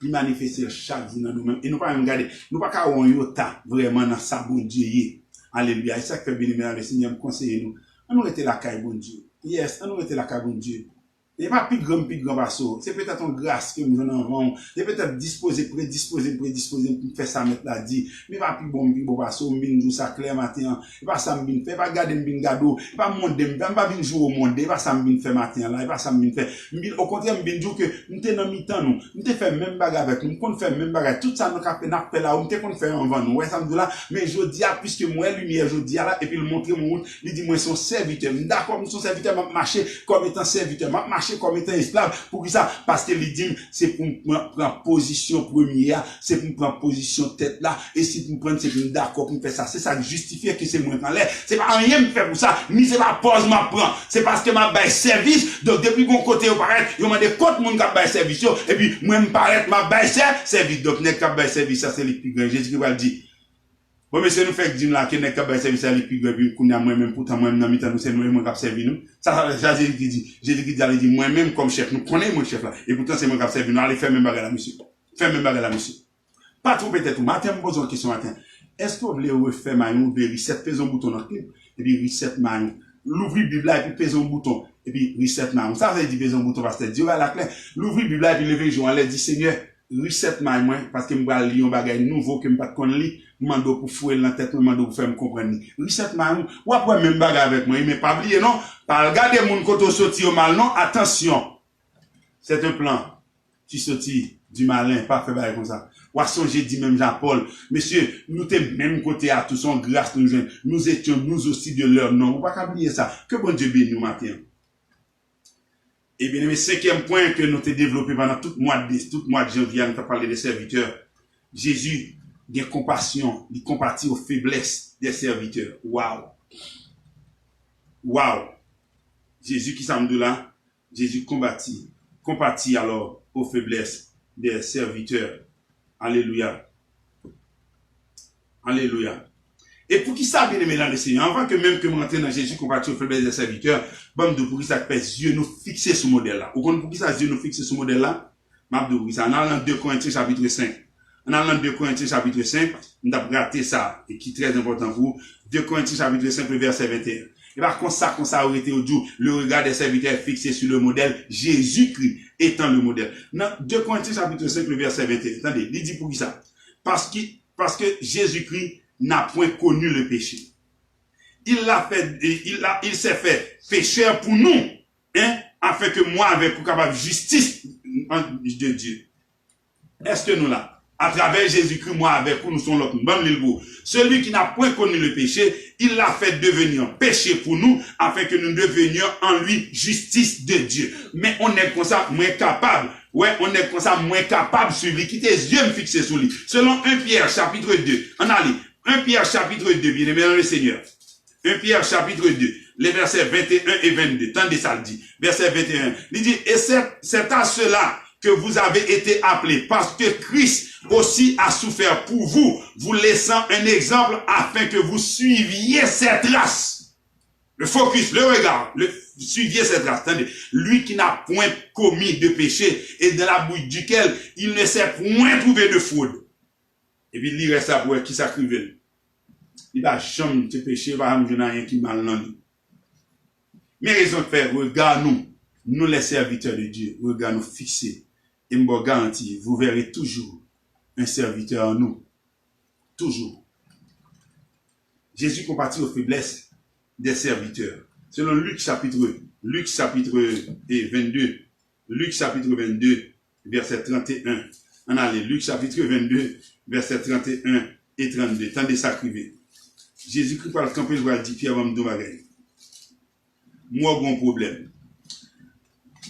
Il manifeste chaque jour dans nous-mêmes. Et nous pas regarder, nous pas qu'à on yota vraiment dans sa bon Dieu. Alléluia. Et ça fait bien le Seigneur me conseille nous. On nous était la caille bon Dieu. Yes, on nous était la caille bon Dieu. Et pas plus grand basso. C'est peut-être une grâce que nous en avons. C'est peut-être prédisposé pour faire ça mettre là dit. Mais pas plus bon basso, m'bin jou ça clair matin. Et pas ça m'bin fait, pas garder m'bin gado, pas monde pas vinn jouer au monde, pas ça m'bin fait matin là, pas ça m'bin fait. Au contraire m'bin jou que m'te dans mi-temps nous, m'te fait même bagarre avec nous, qu'on fait même bagarre. Tout ça nous n'a fait là, m'te qu'on fait avant nous. Ouais ça me dit là, mais je dis puisque moi lumière je dis là et puis le montrer mon route, il dit moi son serviteur. D'accord, son serviteur m'a marché comme étant serviteur, m'a marché marcher comme étant esclave. Pour qui ça? Parce que il dit, c'est pour prendre position première, c'est pour prendre position tête là, et si pour prendre, c'est pour d'accord pour faire ça. C'est ça qui justifie que c'est moi en l'air. C'est pas rien me faire pour ça, ni c'est pas pause m'a prend. C'est parce que m'a bail service, donc depuis mon côté, on paraît, il m'a dit, côté mon cap bail service, et puis, moi, me paraît, m'a bail service, donc, n'est cap bail service, ça, c'est les plus grands. Jésus qui va le dire. Bon, mais c'est nous fait dire là, que n'est cap bail service, ça, les plus grands, puis, qu'on a moi-même, pourtant, moi-même, dans mi-temps, nous, c'est nous-mêmes, qui servi nous. Ça, Jésus qui dit, moi-même, comme chef, nous connaissons mon chef là, et pourtant, c'est moi qui servi nous, allez faire même bagarre là, monsieur. Faire même bagarre là, monsieur. Pas trop peut-être, matin, me pose une question matin. Est-ce que vous voulez refaire maillon, reset, pèse un bouton dans le clip, et puis reset maillon. L'ouvrir Bible là, et puis pèse un bouton, et puis reset maillon. Ça, ça dit pèse un bouton, parce que Dieu va la clé. L'ouvrir Bible là, et puis lever jour, elle dit, Seigneur, reset maillon, parce que je vais lire un bagage nouveau, que je ne vais pas connaître, je demande pour fouiller dans la tête, je demande pour faire me comprendre. Reset maillon, ou après même bagage avec moi, il ne m'a pas oublié, non? Par regarder mon côté sorti au mal, non? Attention. C'est un plan. Tu sortis du malin, pas fait bagage comme ça. Poisson, j'ai dit même Jean-Paul, monsieur, nous t'es même côté à tous en grâce nous jeunes. Nous étions nous aussi de leur nom. Vous pas oublier ça. Que bon Dieu bénisse nous matin. Et bien, le cinquième point que nous t'ai développé pendant tout le mois de janvier, nous t'ai parlé des serviteurs. Jésus, il a compassion, il compatit aux faiblesses des serviteurs. Waouh. Waouh. Jésus qui s'en de là, Jésus compatit alors aux faiblesses des serviteurs. Alléluia. Alléluia. Et pour qui ça, bien aimé dans le Seigneur, avant que même que je rentre dans Jésus, compatit aux faiblesses des serviteurs, bon, de pour qui ça fait Dieu nous fixer ce modèle-là. Ou pour qui ça, Dieu nous fixer ce modèle-là, m'a de pour qui ça. En allant 2 Corinthiens chapitre 5. En allant 2 Corinthiens chapitre 5, nous avons raté ça, et qui est très important pour vous. 2 Corinthiens chapitre 5, le verset 21. Et par contre, ça aurait été au jour, le regard des serviteurs fixé sur le modèle Jésus-Christ étant le modèle. Dans 2 Corinthiens chapitre 5, le verset 21. Attendez, il dit pour qui ça? Parce que Jésus-Christ n'a point connu le péché. Il s'est fait pécheur pour nous, hein, afin que moi, avec vous, capable justice de Dieu. Est-ce que nous là? À travers Jésus-Christ, moi avec vous, nous sommes l'autre. Bon, l'île. Celui qui n'a point connu le péché, il l'a fait devenir péché pour nous, afin que nous devenions en lui justice de Dieu. Mais on est comme ça, moins capable. Ouais, on est comme ça, moins capable sur lui, qui tes yeux me fixés sur lui. Selon 1 Pierre, chapitre 2. On allait. 1 Pierre, chapitre 2, bien aimé dans le Seigneur. 1 Pierre, chapitre 2, les versets 21 et 22. Tendez ça, le dit. Verset 21. Il dit, et c'est à cela que vous avez été appelés, parce que Christ aussi a souffert pour vous, vous laissant un exemple afin que vous suiviez cette trace. Le focus, le regard, suiviez cette trace. Attendez, lui qui n'a point commis de péché et de la bouche duquel il ne s'est point trouvé de fraude. Et puis il reste ça pour qui s'acrivait. Il va jamais te péché, il va jamais rien qui mal dans lui. Mais raison de faire, nous les serviteurs de Dieu, regard nous fixer. Et me garantis, vous verrez toujours un serviteur en nous. Toujours. Jésus compatit aux faiblesses des serviteurs. Selon Luc chapitre 22. Luc chapitre 22, verset 31. On a les Luc chapitre 22, verset 31 et 32. Tendez ça crier. Jésus-Christ par le camp, il va dire, Pierre va me donner. Moi, bon problème.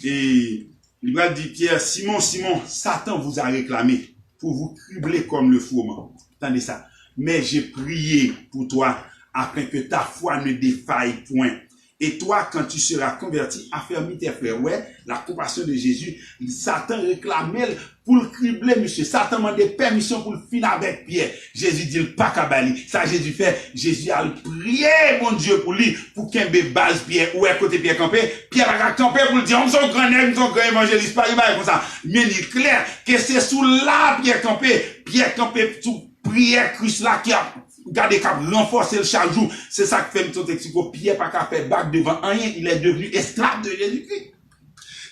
Et il va dire, Pierre, Simon, Satan vous a réclamé pour vous cribler comme le fourment. Attendez ça. Mais j'ai prié pour toi afin que ta foi ne défaille point. Et toi, quand tu seras converti, affermis tes frères. Ouais, la compassion de Jésus, Satan réclamait pour le cribler, monsieur. Satan demandait permission pour le finir avec Pierre. Jésus dit, le pas kabali. Ça, Jésus fait. Jésus a prié, mon Dieu, pour lui, pour qu'il ait base Pierre. Où est côté Pierre campé? Pierre a campé pour le dire, on sont grand nègre, on sont grand évangéliste, pas comme ça. Mais il est clair que c'est sous la Pierre campé sous prière Christ là qui a regardez qu'à renforcer le chaque jour. C'est ça que fait ton texte. Pierre pas qu'à faire bac devant rien. Il est devenu esclave de Jésus-Christ.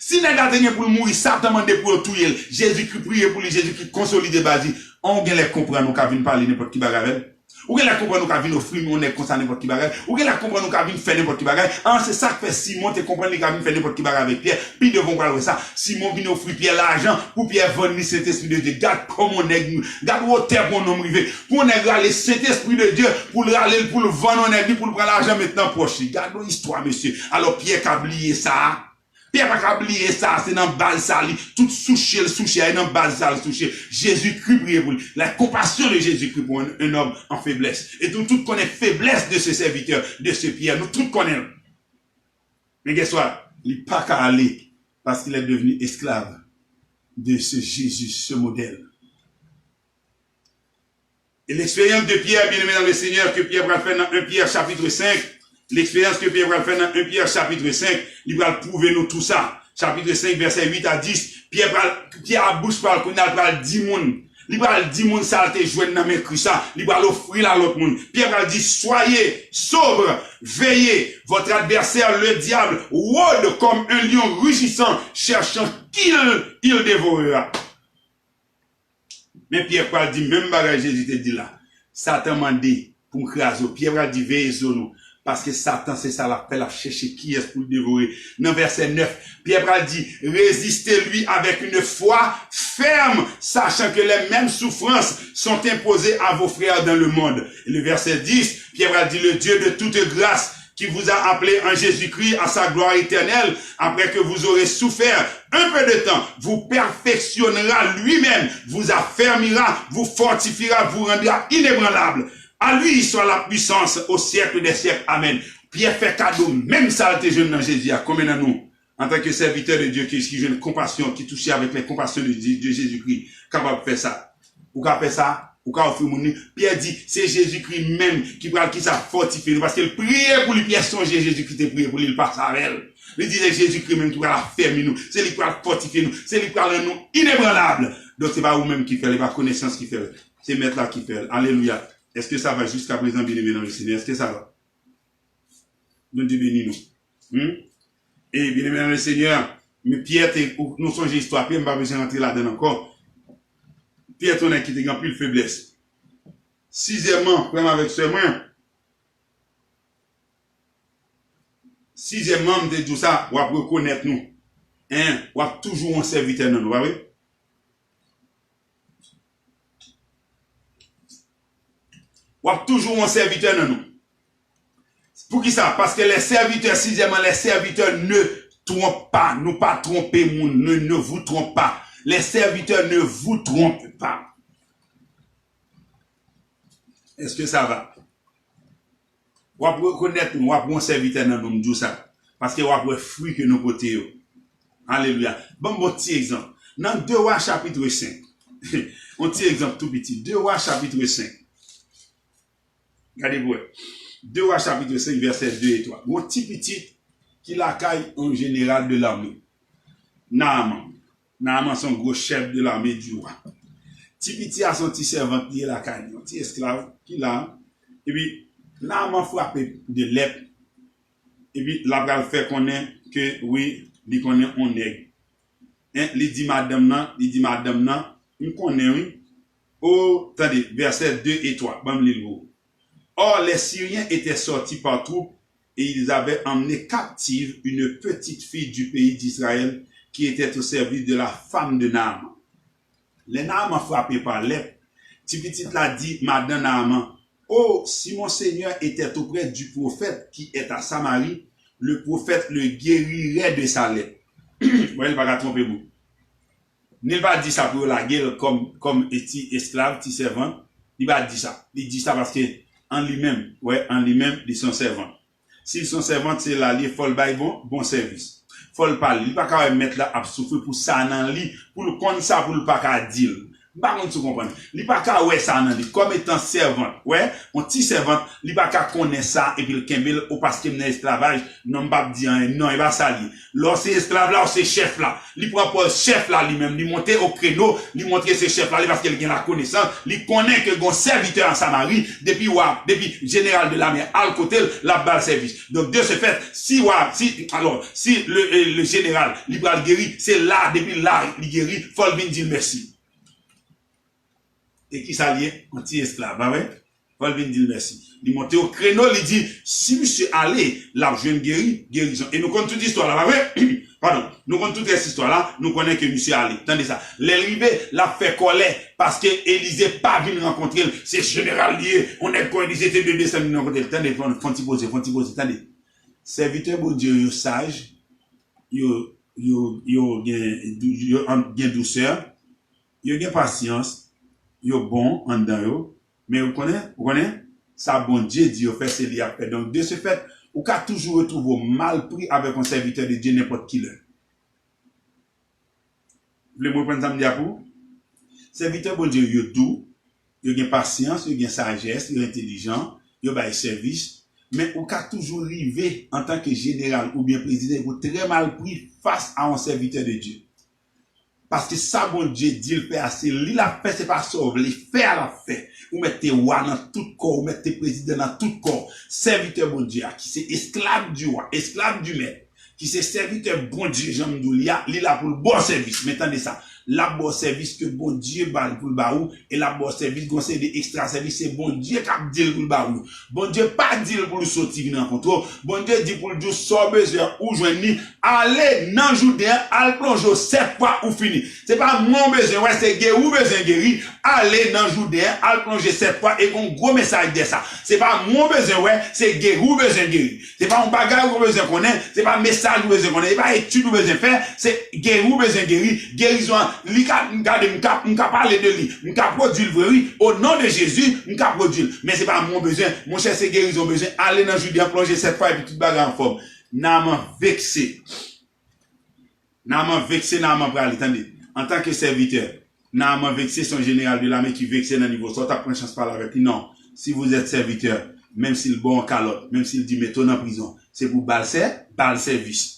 Si n'est pas pour le mourir, Satan demande pour le tuer. Jésus-Christ prie pour lui. Jésus-Christ consolide basi. On vient les comprendre, nous qu'à venir parler n'importe qui bagarre. Ou qu'elle a compris nous qu'à venir offrir, on est concerné n'importe qui bagarre. Ou qu'elle a compris nous qu'à venir faire n'importe qui bagarre. C'est ça que fait Simon, te comprendre qu'à venir faire n'importe qui bagarre avec Pierre. Puis devons voir ça. Simon vient offrir Pierre l'argent pour Pierre vendre cet esprit de Dieu. Garde comme on est, garde au terre pour nous river. Pour on est aller cet esprit de Dieu, pour le râler, pour le vendre, on est pour le prendre l'argent maintenant proche. Garde l'histoire, monsieur. Alors Pierre a oublié ça. Pierre pas qu'à oublier ça, c'est dans base ça, tout souché, dans base ça, souché. Jésus-Christ priait pour lui. La compassion de Jésus-Christ pour un homme en faiblesse. Et tout connaît faiblesse de ce serviteur, de ce Pierre. Nous tout connaissons. Mais qu'est-ce que il n'est pas qu'à aller parce qu'il est devenu esclave de ce Jésus, ce modèle. Et l'expérience de Pierre, bien aimé dans le Seigneur, que Pierre va faire dans 1 Pierre chapitre 5, l'expérience que Pierre va faire dans 1 Pierre chapitre 5, il va prouver nous tout ça. Chapitre 5, verset 8 à 10, Pierre a bouche par qu'on a 10 moun. Il va dire 10 moun ça te joindre dans mes cris ça, il va l'offrir à l'autre monde. Pierre va dire soyez sobre, veillez, votre adversaire le diable rôde comme un lion rugissant cherchant qui il dévorera. Mais Pierre va dire même bagage Jésus te dit là. Satan m'a dit pour me craser. Pierre va dire veillez sur nous. Parce que Satan, c'est ça l'appel à chercher qui est pour le dévorer. Dans verset 9, Pierre a dit, résistez-lui avec une foi ferme, sachant que les mêmes souffrances sont imposées à vos frères dans le monde. Et le verset 10, Pierre a dit, le Dieu de toute grâce, qui vous a appelé en Jésus-Christ à sa gloire éternelle, après que vous aurez souffert un peu de temps, vous perfectionnera lui-même, vous affermira, vous fortifiera, vous rendra inébranlable. À lui soit la puissance au siècle des siècles. Amen. Pierre fait cadeau, même ça, t'es jeune dans Jésus, combien de nous, en tant que serviteur de Dieu, qui jeune compassion, qui touche avec les compassions de Jésus-Christ, capable de faire ça. Ou qu'à faire ça, ou qu'à offrir mon nom. Pierre dit, c'est Jésus-Christ même qui parle, qui s'a fortifié, parce qu'il priait pour lui, Pierre songeait Jésus-Christ et priait pour lui, il passe avec elle. Il disait Jésus-Christ même qui va la fermer nous, c'est lui qui va fortifier nous, c'est lui qui va nous inébranlable. Donc c'est pas vous-même qui fait, c'est pas connaissance qui fait, c'est maître là qui fait. Alléluia. Est-ce que ça va jusqu'à présent, bien aimé dans le Seigneur? Est-ce que ça va? Nous Dieu bénis nous. Et bien aimé dans le Seigneur, mais Pierre, nous sommes histoire, Pierre, je ne vais pas besoin d'entrer là-dedans encore. Pierre, ton qui te plus de faiblesse. Sixièmement, même avec ce main. Sixièmement, je dis ça, on va reconnaître nous. Hein, on va toujours un serviteur dans nous, vous voyez? On a toujours un serviteur dans nous. Pour qui ça? Parce que les serviteurs, sixièmement, les serviteurs ne trompent pas. Nous pas tromper, ne vous trompent pas. Les serviteurs ne vous trompent pas. Est-ce que ça va? On va reconnaître, on va prendre un serviteur dans nous, nous dit ça. Parce que on va prendre fruit que nous portons. Alléluia. Bon petit exemple. Dans 2 Rois chapitre 5. Un petit exemple tout petit. 2 Rois chapitre 5. Regardez-vous. 2 Rois chapitre 5, verset 2 et 3. Mon petit qui l'accueille en général de l'armée. Naaman. Naaman son gros chef de l'armée du roi. Petit a son petit servant qui est l'accueille. Un petit esclave qui l'a. Et puis, Naaman frappe de l'épée. Et puis, la bral fait connaître que oui, il connaît on nègre. Hein, il dit madame nan, il connaît oui. Oh, attendez, verset 2 et 3. Bam l'île. Or, les Syriens étaient sortis par troupes et ils avaient emmené captive une petite fille du pays d'Israël qui était au service de la femme de Naaman. Les Naaman frappés par l'épée. Petit l'a dit, madame Naaman, oh, si mon Seigneur était auprès du prophète qui est à Samarie, le prophète le guérirait de sa lèpre. Vous voyez, il ne va pas tromper vous. Il va dire ça pour la guerre comme esclave, petit servant. Il va dire ça. Il dit ça parce que en lui-même, ils sont servants. S'ils sont servants, c'est là, il faut le bail bon service. Faut le parler. Il ne va pas mettre là à souffrir pour ça dans lui, pour le compte ça, pour le pas qu'à dire. Par contre, tu comprends. Il ne va pas ouais ça dans lui, comme étant servant. Ouais, un petit servant, il ne va pas connaître ça, et puis le kembel, ou parce qu'il est esclavage, non, pas dire, non, il va s'allier. Lorsque c'est esclave là, ou c'est chef là, il prend pour chef là lui-même, il monter au créneau, il montrer ses chefs là, parce qu'il a la connaissance, il connaît que un serviteur en Samarie, depuis général de l'armée, à côté, la balle service. Donc, de ce fait, si le général, il va le guérir, c'est là, depuis là, il guérit, faut le dire merci. Et qui s'allie, anti-esclave, bah ouais? Paul vient dire merci. Il monte au créneau, il dit, si monsieur allait, là, je viens guérison. Et nous connaissons toute l'histoire là, bah ouais? Pardon. Nous connaissons toute cette histoire là, nous connaissons que monsieur allait. Attendez ça. L'Élysée l'a fait colère parce que Élysée pas venu rencontrer, c'est général lié, on est quoi, Élysée était de descendre rencontrer. Attendez, faut poser, attendez. Serviteur, bon Dieu, yo sage, yo yo gen douceur, yo gen patience, yo bon en dedans yo, mais vous connaissez, ça bon Dieu dit, fait c'est li a fait. Donc, de ce fait, ou ka toujours retrouver mal pris avec un serviteur de Dieu n'importe qui l'heure. Vous voulez me prendre ça me dire pour? Serviteur bon Dieu, yo doux, yo gen patience, yo gen sagesse, yo intelligent, yo bail service, mais ou ka toujours arriver en tant que général ou bien président, vous très mal pris face à un serviteur de Dieu. Parce que ça, bon Dieu dit, le fait assez, il a fait, c'est pas sauve, il fait à la fait. Vous mettez roi dans tout corps, vous mettez président dans tout corps, serviteur bon Dieu, qui c'est esclave du roi, esclave du maître, qui c'est serviteur bon Dieu, j'aime d'où il a pour le bon service, mettez ça. La bon service que bon Dieu balle pour le baou et la bon service qu'on c'est des extra service c'est bon Dieu qui a dit pour le baou. Bon Dieu pas dit pour le sortir dans contrôle. Bon Dieu dit pour le Dieu sort besoin ou joindre aller dans Jourdain, al plonger 7 fois ou fini. C'est pas mon besoin ouais c'est guéri ou besoin guéri, aller dans Jourdain, al plonger 7 fois et un gros message de ça. C'est pas mon besoin ouais, c'est guéri ou besoin guéri. C'est pas un bagage ou besoin connaître, c'est pas message ou besoin connaître, c'est pas étude ou besoin faire, c'est guéri ou besoin guéri, guérison m'ka parler de lui, m'ka produire vrai oui, au nom de Jésus, m'ka produire. Mais c'est pas mon besoin, mon cher c'est guérison besoin, aller dans Judée plonger 7 fois et puis tout bagarre en forme. N'a m'en vexé. N'a m'en vexé, n'a m'en parler, attendez. En tant que serviteur, n'a m'en vexé son général de l'armée qui vexé dans niveau, soit t'as pris chance parler avec lui. Non. Si vous êtes serviteur, même s'il bon en calotte, même s'il dit mettons en prison, c'est pour bal service.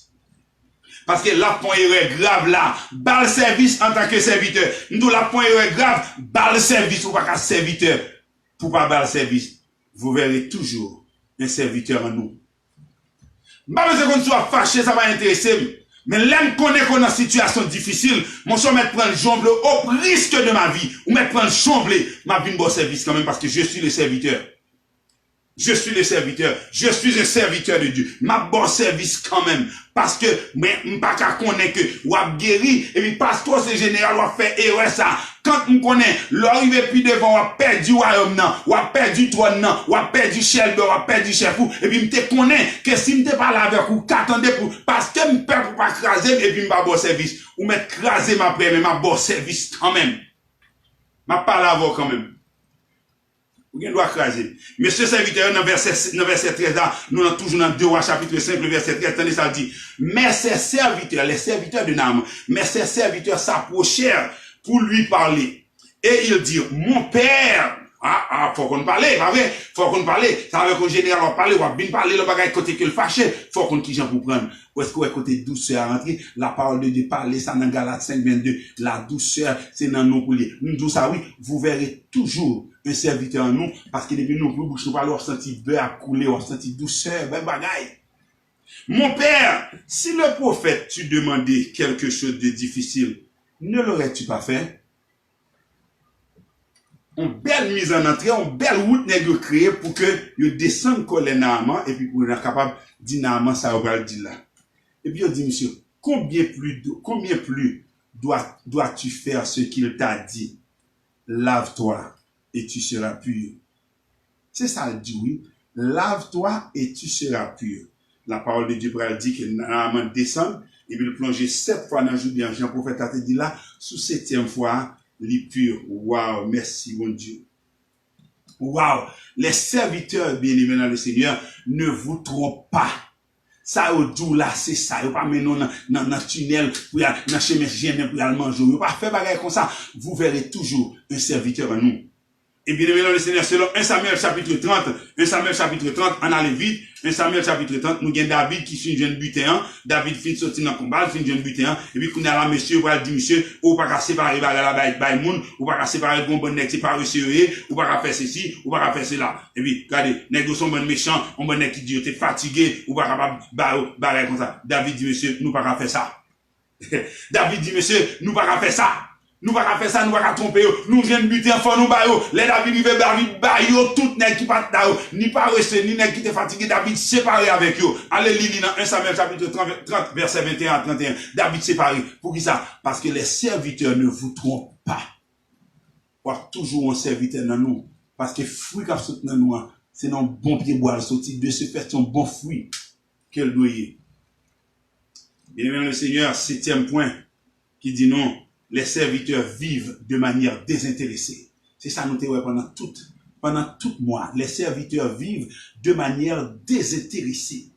Parce que la point est grave là, bal service en tant que serviteur. Nous la point est grave, bal service ou pas qu'un serviteur. Pour pas bal service, vous verrez toujours un serviteur en nous. Pas besoin qu'on soit fâché, ça va intéresser. Mais l'homme connaît qu'on est en situation difficile, mon soeur me prendre jomble au risque de ma vie, ou me prendre jomble, ma vie de bon service quand même parce que je suis le serviteur. Je suis le serviteur. Je suis un serviteur de Dieu. Ma bon service quand même. Parce que, mais, m'pas qu'à connaître que, ou a guéri, et puis, pasteur, c'est général, ou a fait erreur ça. Quand on connaît, l'arrivée puis devant, ou a perdu royaume, non, ou a perdu trône, non, ou a perdu chef, ou a perdu chef, et puis, m'te connaît, que si m'te pas là avec vous, qu'attendez pour, parce que m'père pour pas craser, et puis, m'pas bon service. Ou m'être crasé ma paix, mais ma bon service quand même. M'a pas là avec quand même. Vous doit craser. Monsieur serviteur, dans verset 13, nous sommes toujours dans 2 Rois chapitre 5, le verset 13, attendez, ça dit, mais ces serviteurs, les serviteurs de Naaman, mais ces serviteurs s'approchèrent pour lui parler. Et il dit, mon père, faut qu'on parle, pas vrai? Faut qu'on parle. Ça veut qu'on général va parler, on va bien parler, le bagage côté que le fâché. Faut qu'on qui j'en pour prendre. Ou est-ce qu'on est côté douceur à rentrer? La parole de Dieu parler, ça dans Galates 5, 22. La douceur, c'est dans nos couliers. Nous disons ça, oui. Vous verrez toujours un serviteur en nous, parce que depuis nous, bouche nous parlons, on sentit beurre à couler, on sentit douceur, ben bagaille. Mon père, si le prophète tu demandais quelque chose de difficile, ne l'aurais-tu pas fait? Une belle mise en entrée, une belle route nègre créée pour que je descende coller Naaman et puis pour être capable de dire Naaman ça va le dire là. Et puis il dit monsieur, combien plus dois-tu faire ce qu'il t'a dit? Lave-toi et tu seras pur. C'est ça le dit oui. Lave-toi et tu seras pur. La parole de Dieu dit que Naaman descend et puis il plonge 7 fois dans le jour de Jean prophète a dit là, sous 7e fois, les purs. Waouh, merci mon Dieu. Waouh, les serviteurs bien-aimés dans le Seigneur, ne vous trompez pas. Ça au doux là, c'est ça. Vous pas mener dans le tunnel pour aller dans chemin gêné pour aller manger. Vous pas faire bagarre comme ça. Vous verrez toujours un serviteur en nous. Et bien aimé dans le Seigneur, selon 1 Samuel chapitre 30, 1 Samuel chapitre 30, on allait vite, 1 Samuel chapitre 30, nous avons David qui finit jeune butin, David finit sortir dans le combat, finit jeune butin, et puis qu'on a là, monsieur, on va dire, monsieur, ou pas qu'à séparer la moun, ou pas qu'à séparer le bon nèg, séparer sérieux, ou pas qu'à faire ceci, ou pas qu'à faire cela. Et puis, regardez, nèg sont bon méchant, on bon nèg qui dit, t'es fatigué, ou pas capable, barrer comme ça. David dit, monsieur, nous pas qu'à faire ça. David dit, monsieur, nous pas qu'à faire ça. Nous pas faire ça, nous pas tromper nous viennent buter enfant nous bayo les David rive David bayo tout nèg qui pas là ni pas rester ni nèg qui était fatigué David séparé avec eux. Allez lire dans 1 Samuel chapitre 30 verset 21 à 31 David séparé pour qui ça parce que les serviteurs ne vous trompent pas. Voir toujours un serviteur dans nous parce que fruit qu'a sorti dans nous c'est non bon pied bois sorti de ce fait son bon fruit qu'elle doit y. Bien-aimé dans le Seigneur, 7e point qui dit non, les serviteurs vivent de manière désintéressée. C'est ça nous t'avons pendant tout mois. Les serviteurs vivent de manière désintéressée.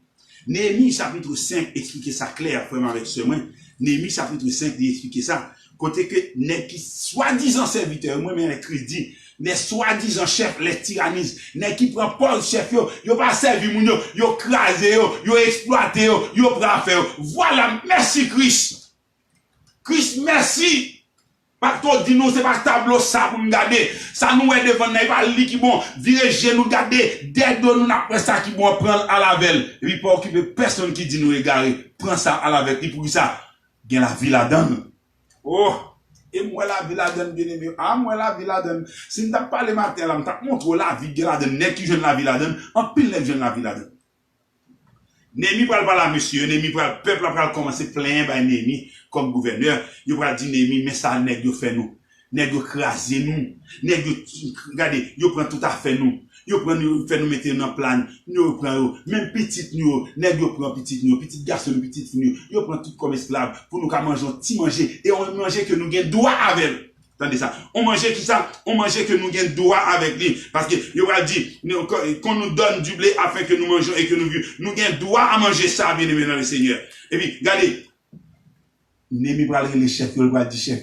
Néhémie chapitre 5 explique ça clair, vraiment avec ce moins. Néhémie chapitre 5 explique ça. Côté que les qui soi-disant serviteurs, moi-même les crédits, les soi-disant chefs, les tyrannisent, les qui prennent pas le chef, yo pas servi moun yo crasé yo exploité yo prend faire. Voilà, merci Christ. Christ, merci. Pas toi dis nous c'est pas tableau ça pour nous garder. Ça nous est devant nous pas li qui bon, virer nous garder, dès nous après ça qui bon prendre à la veille. Et puis pas occuper personne qui dit nous égarer. Prends ça à la veille. Et pour ça, gain la vie là-dedans. Oh, et moi la vie là-dedans bien aimé. Ah moi la vie là-dedans. Si nous t'a parlé matin là, m't'a montre la vie là-dedans, nèg qui jeune la vie là-dedans, en pile nèg jeune la vie là-dedans. Némi pral parler monsieur, Némi pral peuple pral commencer plein by Némi comme gouverneur, il pral dire Némi mais ça nèg yo fait nous. Nèg yo craser nous. Nèg yo regardez, yo prend tout à fait nous. Yo prend nous fait nous mettre dans plan, nous prend même petite nous, nèg yo prend petite nous, petite garçon, petite fille, yo prend tout comme esclave pour nous ka manger petit manger et on manger que nous gain droit avec. Attendez ça. On mangeait qui ça? On mangeait que nous gagnons droit avec lui. Parce que, il va dire, qu'on nous donne du blé afin que nous mangeons et que nous gagnons droit à manger ça, bien aimé dans le Seigneur. Et puis, regardez. Némi parler les chefs, il va dire chef,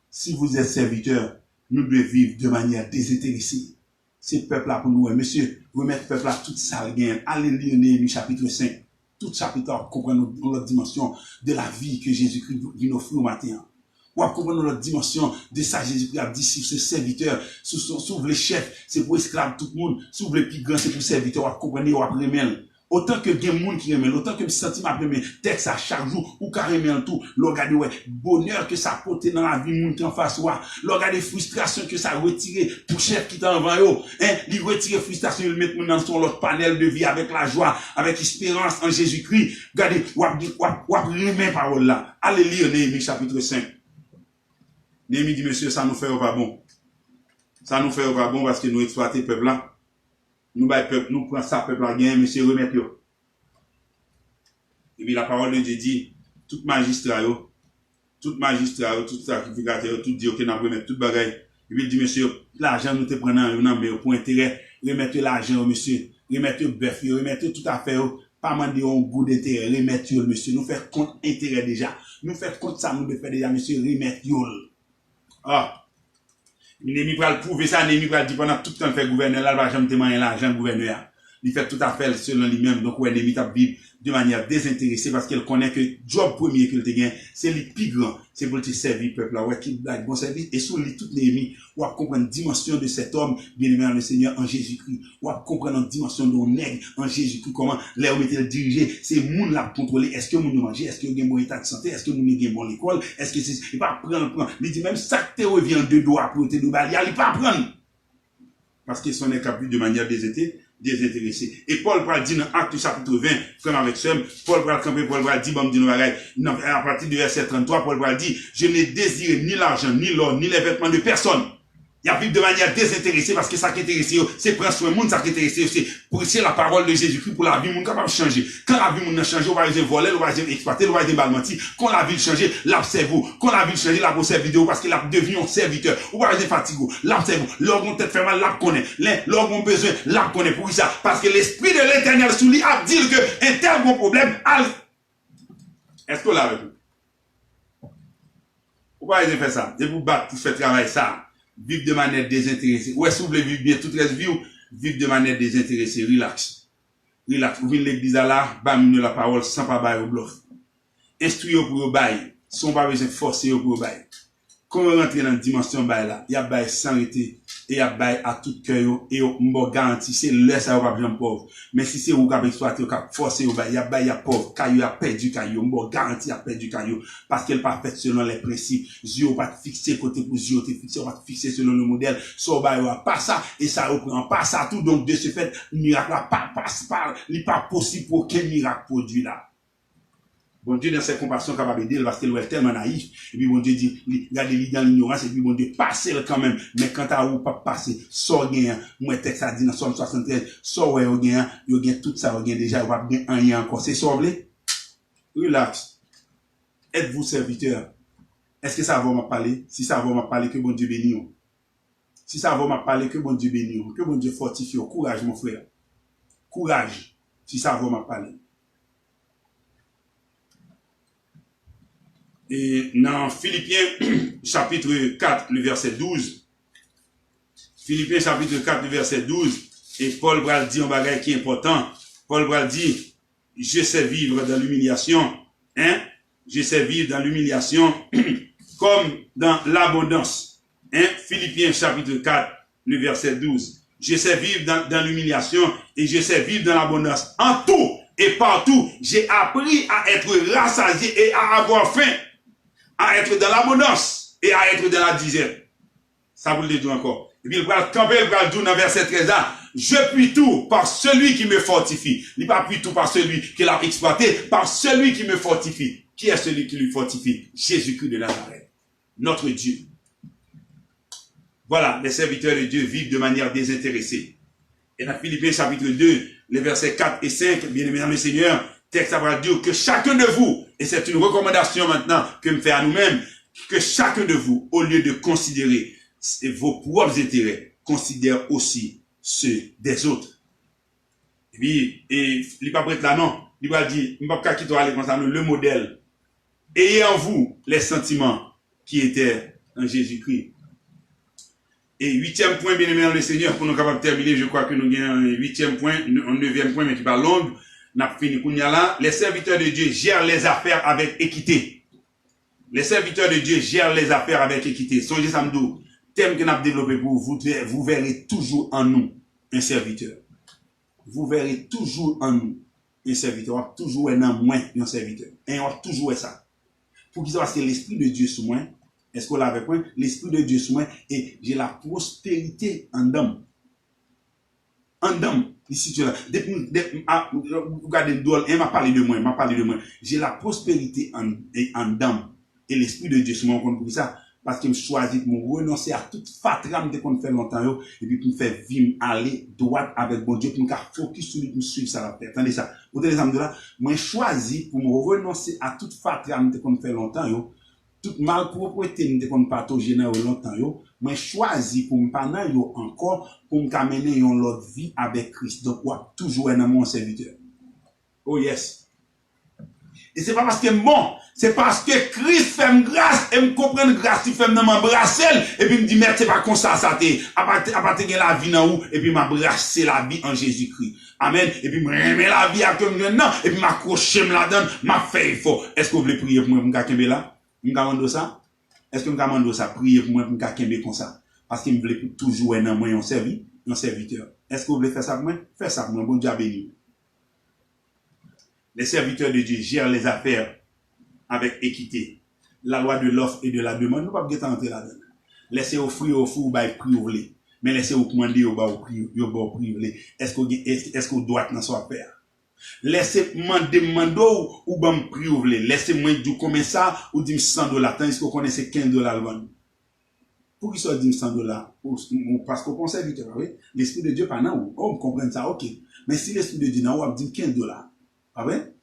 si vous êtes serviteur, nous devons vivre de manière désintéressée. C'est peuple là pour nous, monsieur, remettre peuple là toute ça gagne. Allez lire Némi chapitre 5. Tout chapitre comprend notre dimension de la vie que Jésus-Christ nous offre au matin. Ou à comprendre la dimension de ça, Jésus-Christ a dit, si vous êtes serviteur, si vous les chefs, c'est pour esclaves tout le monde, si vous les plus grands, c'est pour serviteur, ou à comprendre, ou à remettre. Autant que gen moun qui remet, autant que me senti m'a remet, texte à chaque jour, ou carrément tout, l'organe ouais, bonheur que ça porte dans la vie moun qui en face ouah, l'organe frustration que ça retire pour chef qui t'en va yo, hein, il retire frustration, il met moun dans son autre panel de vie avec la joie, avec espérance en Jésus-Christ. Regardez, ou remet parole là. Allez lire Néhémie chapitre 5. Néhémie dit, monsieur, ça nous fait pas bon. Ça nous fait pas bon parce que nous exploitons le peuple là. Nous prenons ça, peuple là, gain, monsieur, remettez yo. Et puis la parole de Dieu dit, tout magistrat, tout sacrificateur, tout Dieu qui n'a remettre tout bagaille. Et puis il dit, monsieur, l'argent nous te prenons, mais pour intérêt, remettez l'argent, monsieur, remettez le bœuf, remettez tout à fait, pas demander un goût d'intérêt, remettez yo, monsieur, nous faisons compte intérêt déjà. Nous faisons compte ça, nous devons faire déjà, monsieur, remettez yo. Ah. Némi pral prouver ça, Némi pral dire pendant tout le temps fait gouverneur, là, il va jamais témoigner l'argent gouverneur. Il fait tout à fait selon lui-même. Donc, ouais, Némi t'a vivre de manière désintéressée parce qu'elle connaît que le job premier qu'il te gagne, c'est le plus grand. C'est pour te servir, peuple, là, ouais, qui blague bon service. Et sous lui, toute Némi, on va comprendre la dimension de cet homme, bien aimé dans le Seigneur, en Jésus-Christ. On va comprendre la dimension de nègre en Jésus-Christ, comment l'air où était dirigé, c'est moun la contrôler. Est-ce que moun manger? Est-ce que vous avez un bon état de santé? Est-ce que vous avez un bon l'école? Est-ce que c'est, il va prendre. Il dit même ça que te revient de doigts pour te doigts, il va prendre. Parce qu'ils sont capables de manière désintéressée. Et Paul va dire dans Acte chapitre 20, frère avec Sem, Paul va camper, Paul va dire, à partir du verset 33, Paul va dire, je n'ai désiré ni l'argent, ni l'or, ni les vêtements de personne. Il y a vivre de manière désintéressée parce que ça qui intéresse, c'est prendre soin de monde, ça qui intéresse, c'est prêcher la parole de Jésus-Christ pour la vie, monde capable de changer. Quand la vie monde change, on va les voler, on va les exploiter, on va les mentir. Quand la vie change, l'observe. Quand la vie change, la observe vidéo parce qu'il a devenu un serviteur. On va les fatiguer, l'observe. L'orgon tête fait mal, la connaît. L'orgon besoin, la connaît pour ça. Parce que l'esprit de l'éternel sous lui a dit que un tel bon problème, est-ce qu'on l'a avec vous? Pourquoi ils ont fait ça? C'est pour battre, pour faire travail ça. Vivre de manière désintéressée. Ou est-ce que vous voulez vivre bien toute la vie ou vivre de manière désintéressée? Relax. Relax. Vous venez l'église là, bam, la parole sans pas bailler au bluff. Instruire pour vous bailler. Sans pas besoin de forcer pour vous bailler. Quand on rentre dans la dimension bail là, il y a bail sans arrêter. Et il y a bail à tout cœur. Et on garantit, c'est là ça va pas pauvre. Mais si c'est vous qui avez exploité, vous avez forcé au bail, il y a bail à pauvre. Caillou a perdu caillou. On garantit à perdu caillou. Parce qu'elle pas faite selon les principes. Yeux pas fixé côté pour yeux, fixé, on va fixer selon le modèle. So bail pas ça. Et ça reprend pas ça tout. Donc, de ce fait, miracle là, il n'est pas possible pour qu'un miracle produit là. Bon Dieu, dans ses compassions, capable d'aider, parce qu'il est tellement naïf. Et puis, bon Dieu dit, regardez-le dans l'ignorance, et puis, bon Dieu, passez-le quand même. Mais quand t'as ou pas passé, sort gain, moi, texte a dit dans Somme 73, sort ouais, gain, tout ça, gain déjà, ou pas bien rien encore. C'est sorblé? Relax. êtes-vous serviteur? Est-ce que ça va m'a parler? Si ça va m'a parler, que bon Dieu bénisse. Si ça va m'a parler, que bon Dieu bénisse. Que bon Dieu fortifie. Courage, mon frère. Courage. Si ça va m'a parler. Et dans Philippiens chapitre 4, le verset 12. Philippiens chapitre 4, le verset 12. Et Paul va dire un bagage qui est important. Paul va dire, je sais vivre dans l'humiliation. Hein? Je sais vivre dans l'humiliation comme dans l'abondance. Hein? Philippiens chapitre 4, le verset 12. Je sais vivre dans l'humiliation et je sais vivre dans l'abondance. En tout et partout, j'ai appris à être rassasié et à avoir faim. À être dans l'abondance et à être dans la disette. Ça vous le dit encore. Et puis il va camper, il va dire dans verset 13 là, je puis tout par celui qui me fortifie. Il ne puis tout par celui qui l'a exploité, par celui qui me fortifie. Qui est celui qui lui fortifie? Jésus-Christ de Nazareth, notre Dieu. Voilà, les serviteurs de Dieu vivent de manière désintéressée. Et dans Philippiens chapitre 2, les versets 4 et 5, bien aimés dans le Seigneur, texte va dire que chacun de vous, et c'est une recommandation maintenant que me fait à nous-mêmes, que chacun de vous, au lieu de considérer vos propres intérêts, considère aussi ceux des autres. Et puis, il n'est pas prêt là, non. Il va dire, il ne va pas quitter le modèle. Ayez en vous les sentiments qui étaient en Jésus-Christ. Et 8e point, bien aimé dans le Seigneur, pour nous capables de terminer, je crois que nous avons un 8e point, un 9e point, mais qui parle long. N'a fini là. Les serviteurs de Dieu gèrent les affaires avec équité. Les serviteurs de Dieu gèrent les affaires avec équité. Songez samedou, thème que nous avons développé pour vous, vous verrez toujours en nous un serviteur. Vous verrez toujours en nous un serviteur. Toujours en moins un serviteur. Et on va toujours ça. Pour qu'ils soient l'esprit de Dieu sous moi. Est-ce qu'on l'avait point? L'esprit de Dieu sous moi et j'ai la prospérité en d'homme. En d'homme. Ici, tu là. Regardez, il m'a parlé de moi, J'ai la prospérité en d'homme. Et l'esprit de Dieu sous moi, on compte ça. Parce qu'il me choisit pour me renoncer à toute fatram de qu'on fait longtemps, et puis pour me faire vivre, aller droit avec bon Dieu, pour me focus sur lui, pour me suivre ça la paix. Attendez ça. Vous avez l'exemple de là, moi, choisi pour me renoncer à toute fatram de qu'on fait longtemps, toute malpropreté de qu'on partage longtemps, moi, choisi pour me parler encore, pour me mener une autre vie avec Christ. Donc, toujours un amour serviteur. Oh yes. Et c'est pas parce que bon, c'est parce que Christ fait me grâce et me comprend grâce, il fait me m'embrasser et puis me dit merde c'est pas comme ça t'es à partir de la vie dans où et puis m'embrasser la vie en Jésus-Christ. Amen. Et puis me remettre la vie à comme non et puis m'accrocher me la donne, m'a fait fort. Est-ce que vous voulez prier pour moi pour me kembe là? Me demande ça? Est-ce que me demande ça prier pour moi pour me kembe comme ça? Parce qu'il me voulait toujours un moi un serviteur. Est-ce que vous voulez faire ça pour moi? Faites ça pour moi, bon Dieu béni. Les serviteurs de Dieu gèrent les affaires avec équité. La loi de l'offre et de la demande, nous ne pouvons pas entrer là-dedans. Laissez offrir au fou, bah, prix ou voulez. Mais laissez vous commander au bas au prix ou voulez. Est-ce que vous doit dans son affaire? Laissez demander ou bah, prix ou voulez. Laissez moi dire combien ça, ou dire $100. Tandis que vous connaissez $15 le bon. Pour qu'il soit dit $100, parce qu'on pense serviteur, oui. L'esprit de Dieu, pas non, on comprend ça, ok. Mais si l'esprit de Dieu, on va dire $15. Ah ouais?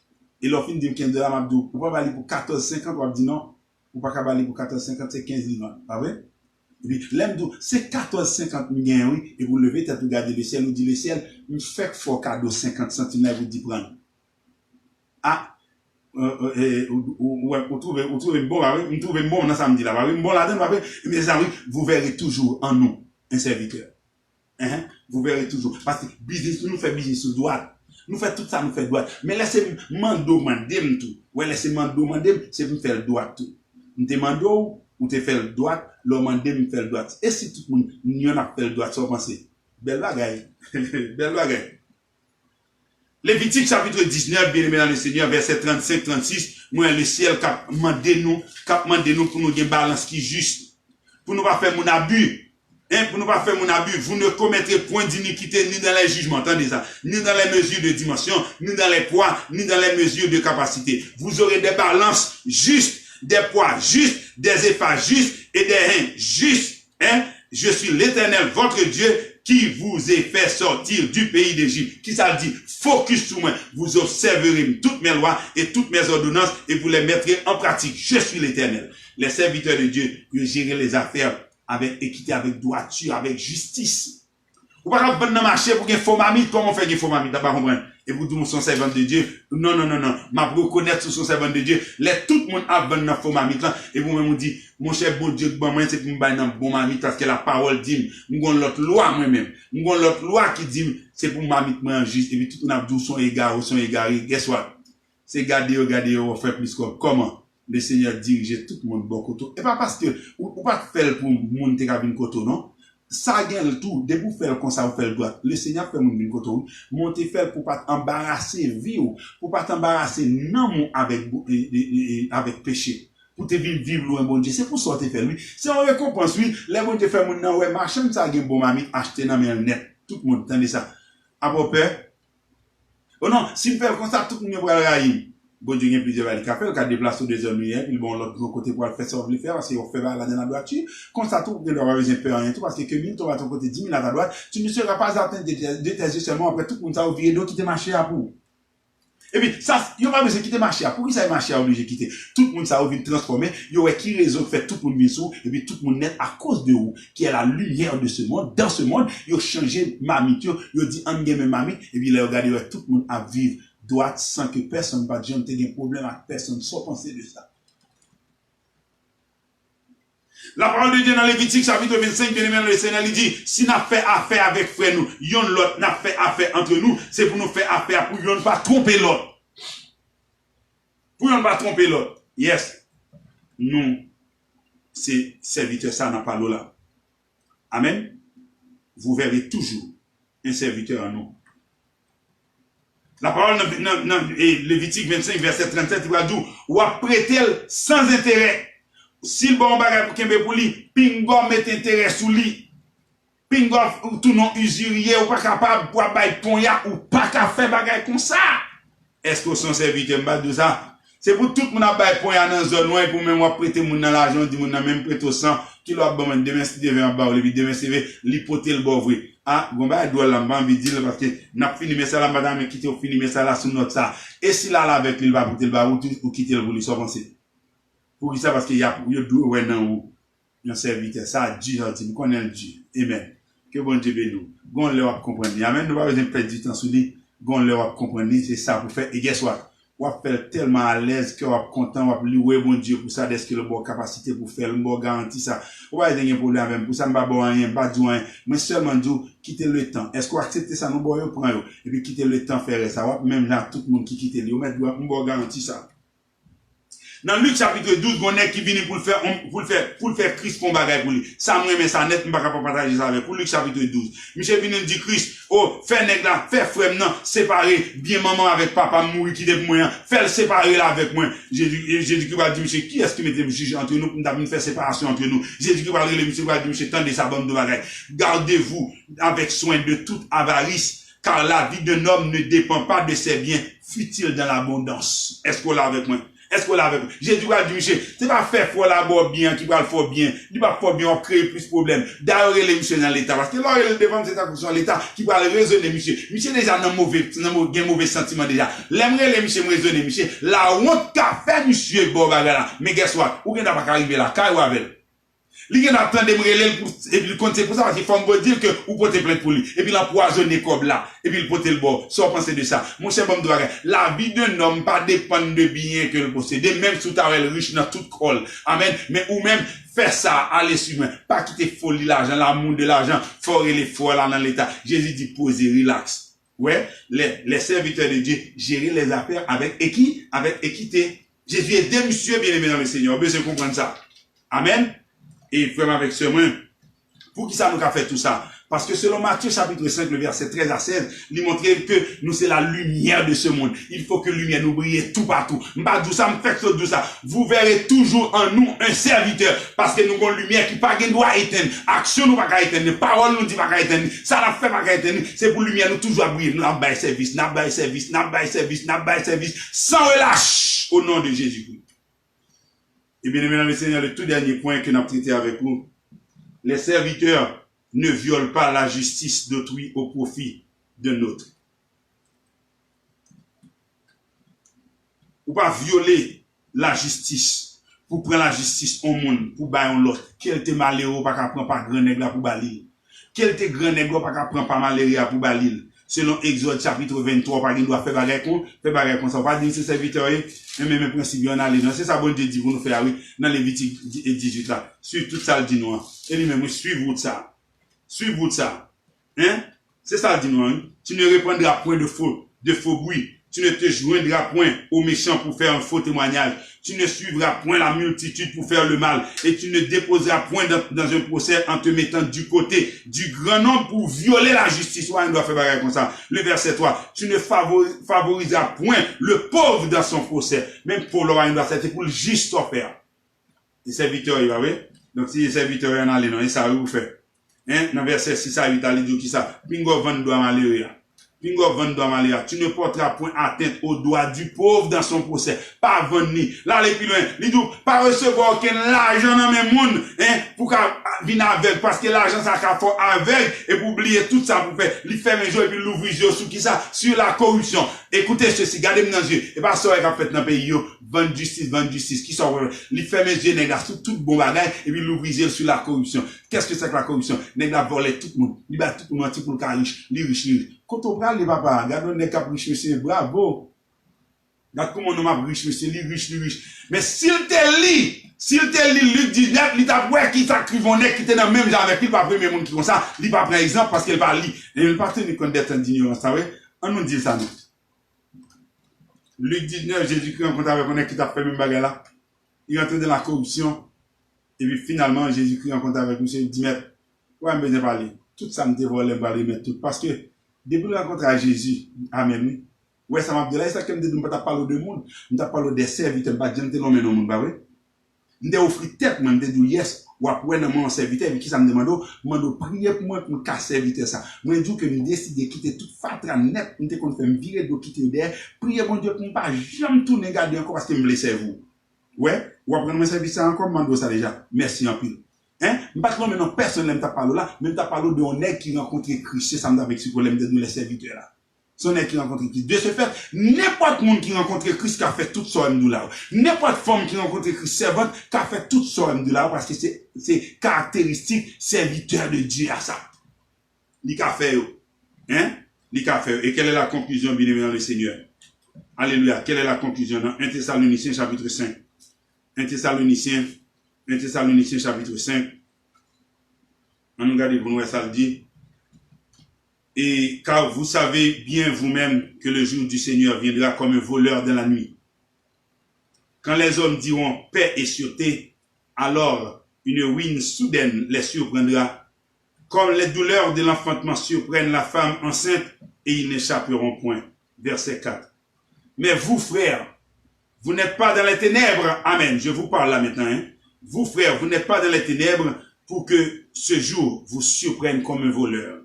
Et l'offre dit $15, m'a dit, ou pas aller pour 14,50, ou dit non, ou pas aller pour 14,50, c'est 15 livres. Ah ouais? Et puis, l'aime dit, c'est 14,50 millions, oui, et vous levez tête, vous regardez le ciel, vous dites le ciel, il fait fort cadeau 50 centimes, vous dites prendre. Ah, vous trouvez bon, vous trouvez bon dans samedi là, bon là-dedans, mes amis, vous verrez toujours en nous un serviteur. Hein? Vous verrez toujours. Parce que business, nous fait business sous droite. Nous fait tout ça, nous fait droite. Mais laissez mando mandem tout. Ouais, laissez mando mandem, c'est pour faire droite tout. Nous te mando ou te faire droite, le mandem fait droite. Et si tout le monde n'y en a fait droite, ça va penser. Belle bagaille. Belle bagaille. Lévitique chapitre 19, bien aimé dans le Seigneur, verset 35-36, moi le ciel cap mandé nous pour nous une balance qui est juste. Pour nous pas faire mon abus. Pour ne pas faire mon abus, vous ne commettrez point d'iniquité ni dans les jugements, attendez ça, ni dans les mesures de dimension, ni dans les poids, ni dans les mesures de capacité. Vous aurez des balances justes, des poids justes, des épars justes et des reins justes. Je suis l'Éternel, votre Dieu, qui vous ai fait sortir du pays d'Égypte. Qui ça dit? Focus sur moi. Vous observerez toutes mes lois et toutes mes ordonnances et vous les mettrez en pratique. Je suis l'Éternel. Les serviteurs de Dieu, ils gèrent les affaires avec équité, avec droiture, avec justice. Vous ne pouvez pas venir marcher pour une faux mamite. Comment on fait une faux mamite? T'as pas compris? Et vous dites, son servant de Dieu. Non. Ma reconnaître sur son servant de Dieu. Tout le monde a venir faux mamite là. Et vous-même vous dites, mon cher bon Dieu, bon, moi, c'est pour me bailler dans bon mamite parce que la parole dit, nous avons l'autre loi moi-même. Nous avons l'autre loi qui dit, c'est pour mamite moi en juste. Et puis tout le monde a dit, sont égarés. Guess what? C'est garder, on fait plus comme. Comment? Le Seigneur dirige tout le monde bon côté. Et pas parce que, ou pas faire pour monter cabine côté, non? Ça gagne le tout. Dès que vous faites comme ça, vous faites le droit. Le Seigneur fait mon côté. Montez faire pour pas t'embarrasser vie, pour pas t'embarrasser non avec péché. Pour te vivre loin, bon Dieu. C'est pour ça que tu fais lui. C'est on récompense, oui. Les bon Dieu fait mon nom, ouais, machin, ça gagne bon mamie, acheter dans mes net. Tout le monde, attendez ça. À vos peur. Oh non, si vous faites comme ça, tout le monde va le railler. Bon Dieu, il y a plusieurs valeurs café, le déplace des hommes hier, puis bon, l'autre côté pour le faire ça, on veut le faire, parce qu'on fait là dans la droiture. Comme ça, tout, il n'y aura besoin de faire rien, tout, parce que 1000 tombe à ton côté, 10 000 à ta droite, tu ne seras pas atteint de tes yeux seulement, après tout le monde, ça, ouvrier d'eau qui te marché à pour. Et puis, ça, il n'y a pas besoin de quitter marché à. Pour qui ça marché à obligé de quitter? Tout le monde, ça a envie de transformer, il y aurait qui raison fait tout pour le bien et puis tout le monde net à cause de vous, qui est la lumière de ce monde, dans ce monde, il a changé mamie, il a dit, en game mamie, et puis il a regardé, tout le monde à vivre droite sans que personne ne va dire que un problème avec personne sans penser de ça. La parole de Dieu dans Lévitique chapitre 25, bien aimé, le Seigneur lui dit, si nous fait affaire avec frère nous, yon l'autre n'a fait affaire entre nous, c'est pour nous faire affaire pour yon pas tromper l'autre. Pour yon pas tromper l'autre. Yes. Nous, c'est serviteur, ça n'a pas l'eau là. Amen. Vous verrez toujours un serviteur en nous. La parole dans Lévitique 25, verset 37, il va dire, ou à prêter sans intérêt. Si le bon bagage pour qu'il pour lui, pingo met intérêt sous lui. Pingo tout non usurier ou pas capable pour bailler ponya ou pas qu'à faire bagage comme ça. Est-ce que son serviteur m'a dit ça? C'est pour tout le monde à bailler ponya dans zone loin pour même prêter mon dans l'argent, dit mon même prêter au sang, qui l'a bon demain si devait en bas ou demain c'est l'hypothèse le bon vrai. Ah, bon bah doit la m'envie dire parce que n'a fini mais ça la madame quitter au fini mais ça là sous notre ça. Et si là avec lui va porter le bas ou quitter le lui soit penser. Pour ça, parce qu'il y a deux ouais non un serviteur, ça Dieu dit, connaît Dieu. Amen. Que bon Dieu bénisse nous. Gon leur comprendre. Amen. Nous pas besoin de perdre du temps sur lui. Gon leur comprendre, c'est ça pour faire. Et guess what? On va faire tellement à l'aise que on va content, on va lui ouais bon Dieu pour ça, est-ce que le bon capacité pour faire, le bon garantie ça. On va avoir un problème avec pour ça, on va pas rien, pas du rien. Mais seulement dire quitter le temps. Est-ce qu'on accepte ça nous bon prend et puis quitter le temps faire ça. Même là tout le monde qui quitte lui, on met un bon garantie ça. Dans Luc chapitre 12, on est qui vient pour le faire Christ pour bagage pour lui. Ça me remet ça net, je ne peux pas partager ça avec. Pour Luc chapitre 12. Michel vient dit Christ, oh, fais nèg là, fais frère non, séparer, bien maman avec papa mourir qui est moyen, fais le séparer là avec moi. Jésus qui va dire, monsieur, qui est-ce qui mettait le juge entre nous, pour nous faire séparation entre nous? Jésus qui va dire, monsieur, va dire, monsieur, tendez sa bande de bagage. Gardez-vous avec soin de toute avarice, car la vie d'un homme ne dépend pas de ses biens, fut-il dans l'abondance. Est-ce qu'on l'a avec moi? Est-ce qu'on l'a avec moi? Jésus va dire, monsieur, c'est pas faire fort là-bas bien, qui va le faire bien. Il va faire bien, on crée plus de problèmes. D'ailleurs, les monsieur dans l'État. Parce que là, il est devant cette accusation l'État, qui va le raisonner, monsieur. Monsieur, déjà, dans mauvais sentiment déjà. L'aimerait les monsieur me raisonner, monsieur. La honte qu'a fait, monsieur, bon, là. Mais guess what? Ou bien n'a pas arrivé là, car ou avec. Li gen attend de m'relel pour et puis compte pour ça parce qu'il faut me dire que ou porter plainte pour lui et puis l'empoisonner comme là et puis il porter le bord sans penser de ça mon cher bon la vie d'un homme pas dépend de biens que le possède même sous ta riche dans toute col amen mais ou même faire ça à l'esprit humain pas quitter folie l'argent l'amour de l'argent forer les fois là dans l'état Jésus dit posez relax ouais les serviteurs de Dieu gérer les affaires avec équité Jésus est des monsieur bien aimé dans le Seigneur besoin comprendre ça amen. Et vraiment avec ce main, pour qui ça nous a fait tout ça? Parce que selon Matthieu chapitre 5, le verset 13 à 16, il montrait que nous c'est la lumière de ce monde. Il faut que la lumière nous brille tout partout. M'pas tout ça, m'fait tout ça. Vous verrez toujours en nous un serviteur. Parce que nous avons une lumière qui pas doit éteindre. Action nous pas éteindre. Parole nous dit pas éteindre. Ça n'a fait pas éteindre. C'est pour la lumière nous toujours briller. Nous n'avons pas service, nous n'avons pas service, nous n'avons pas service, nous n'avons pas service. Sans relâche. Au nom de Jésus-Christ. Et bien, mesdames et messieurs, le tout dernier point que nous avons traité avec vous, les serviteurs ne viole pas la justice d'autrui au profit d'un autre. Ou pas violer la justice pour prendre la justice au monde pour bailler l'autre. Quel te malheureux pas qu'à prendre pas grand nègre pour balil. Quel te grand nègre pas qu'à prendre pas malheureux pour balil. Selon Exode chapitre 23, par exemple, doit faire bagarre comme ça. Pas dire c'est serviteur, mais même principe, on a non. C'est ça, bon Dieu dit pour nous faire, oui, dans Lévitique 18 là. Suivez tout ça, le dit nous. Et lui-même, suivez-vous de ça. Suivez-vous de ça. Hein? C'est ça, le dit nous. Hein? Tu ne répondras point de faux bruit. Tu ne te joindras point aux méchants pour faire un faux témoignage. Tu ne suivras point la multitude pour faire le mal. Et tu ne déposeras point dans un procès en te mettant du côté du grand nombre pour violer la justice. Ouais, on doit faire bagarre comme ça. Le verset 3. Tu ne favoriseras point le pauvre dans son procès. Même pour l'oreille, c'est pour le juste faire. Les serviteurs, il va, oui. Donc, si les serviteurs en allent, non, et ça, vous fait. Hein? Dans verset 6 à 8, il dit qui ça? Pingo vend doit m'aller, Pingo vend doit m'aller. Tu ne porteras point atteinte au droit du pauvre dans son procès. Pas vendre ni. Là, les plus loin. Il dit, pas recevoir aucun l'argent dans mes monde, hein, pour qu'à venir avec, parce que l'argent, ça qu'a fait avec, et pour oublier tout ça, pour faire, lui faire mes yeux, et puis l'ouvrir les yeux, sur qui ça? Sur la corruption. Écoutez ceci, gardez-moi dans les yeux. Et pas ça, qu'a fait dans le pays, vendre justice, qui sort, lui faire mes yeux, nègre, sur tout bon bagage, et puis l'ouvrir les yeux sur la corruption. Qu'est-ce que c'est que la corruption? Nègre volé tout le monde. Il bat tout le monde, pour le cas riche, les riches. Quand on parle, les papas, regardons les cap riches, monsieur, bravo. Regarde comment on m'a riche, monsieur, les riches. Mais s'il te lit, Luc 19, il t'a ouais qui t'écrit qui était dans le même genre avec lui, pas premier monde qui comme ça, il pas prendre exemple parce qu'il pas lit. Et il pas tenir compte d'être d'ignorance, ça, oui? On nous dit ça, non? Luc 19, Jésus-Christ rencontre avec un qui t'a fait même bagarre là. Il rentre dans la corruption. Et puis finalement, Jésus-Christ rencontre avec monsieur, il dit, mais, ouais, mais je parler. Tout ça me dévoile, me mettre tout. Parce que, depuis le rencontre à Jésus, amen. Ouais, ça m'a dit là, c'est que je ne pas parler de monde, je ne parle des serviteurs, je ne pas dire non, mais non, bah oui. Je n'ai offert tête, moi, je dis yes, ou après, dans mon serviteur, mais qui ça me demande, prier pour moi, pour me serviteur ça. Moi, je dis que je décide de quitter toute fatra net, je ne fait me virer de quitter derrière, prier mon Dieu pour ne pas jamais tourner garder encore parce que je me laisse vous. Ouais, ou après, mon serviteur encore, je ça déjà. Merci en pile. Hein? Parce que maintenant, personne n'aime ta parole là, même ta parole de on est qui rencontre Christ, c'est ça avec ce problème de nous les serviteurs là. Son est qui rencontre Christ. De ce fait, n'importe monde qui rencontre Christ qui a fait toute sorte de là. N'importe femme qui rencontre Christ servante qui a fait toute sorte de là parce que c'est caractéristique serviteur de Dieu à ça. Li a fait hein? Li a fait. Et quelle est la conclusion, bien aimé dans le Seigneur? Alléluia. Quelle est la conclusion dans 1 Thessaloniciens chapitre 5? 1 Thessaloniciens chapitre 5. On nous regarde pour nous, ça le dit. Et car vous savez bien vous-même que le jour du Seigneur viendra comme un voleur dans la nuit. Quand les hommes diront paix et sûreté, alors une ruine soudaine les surprendra. Comme les douleurs de l'enfantement surprennent la femme enceinte et ils n'échapperont point. Verset 4. Mais vous, frères, vous n'êtes pas dans les ténèbres. Amen. Je vous parle là maintenant. Hein. Vous, frères, vous n'êtes pas dans les ténèbres pour que ce jour vous surprenne comme un voleur.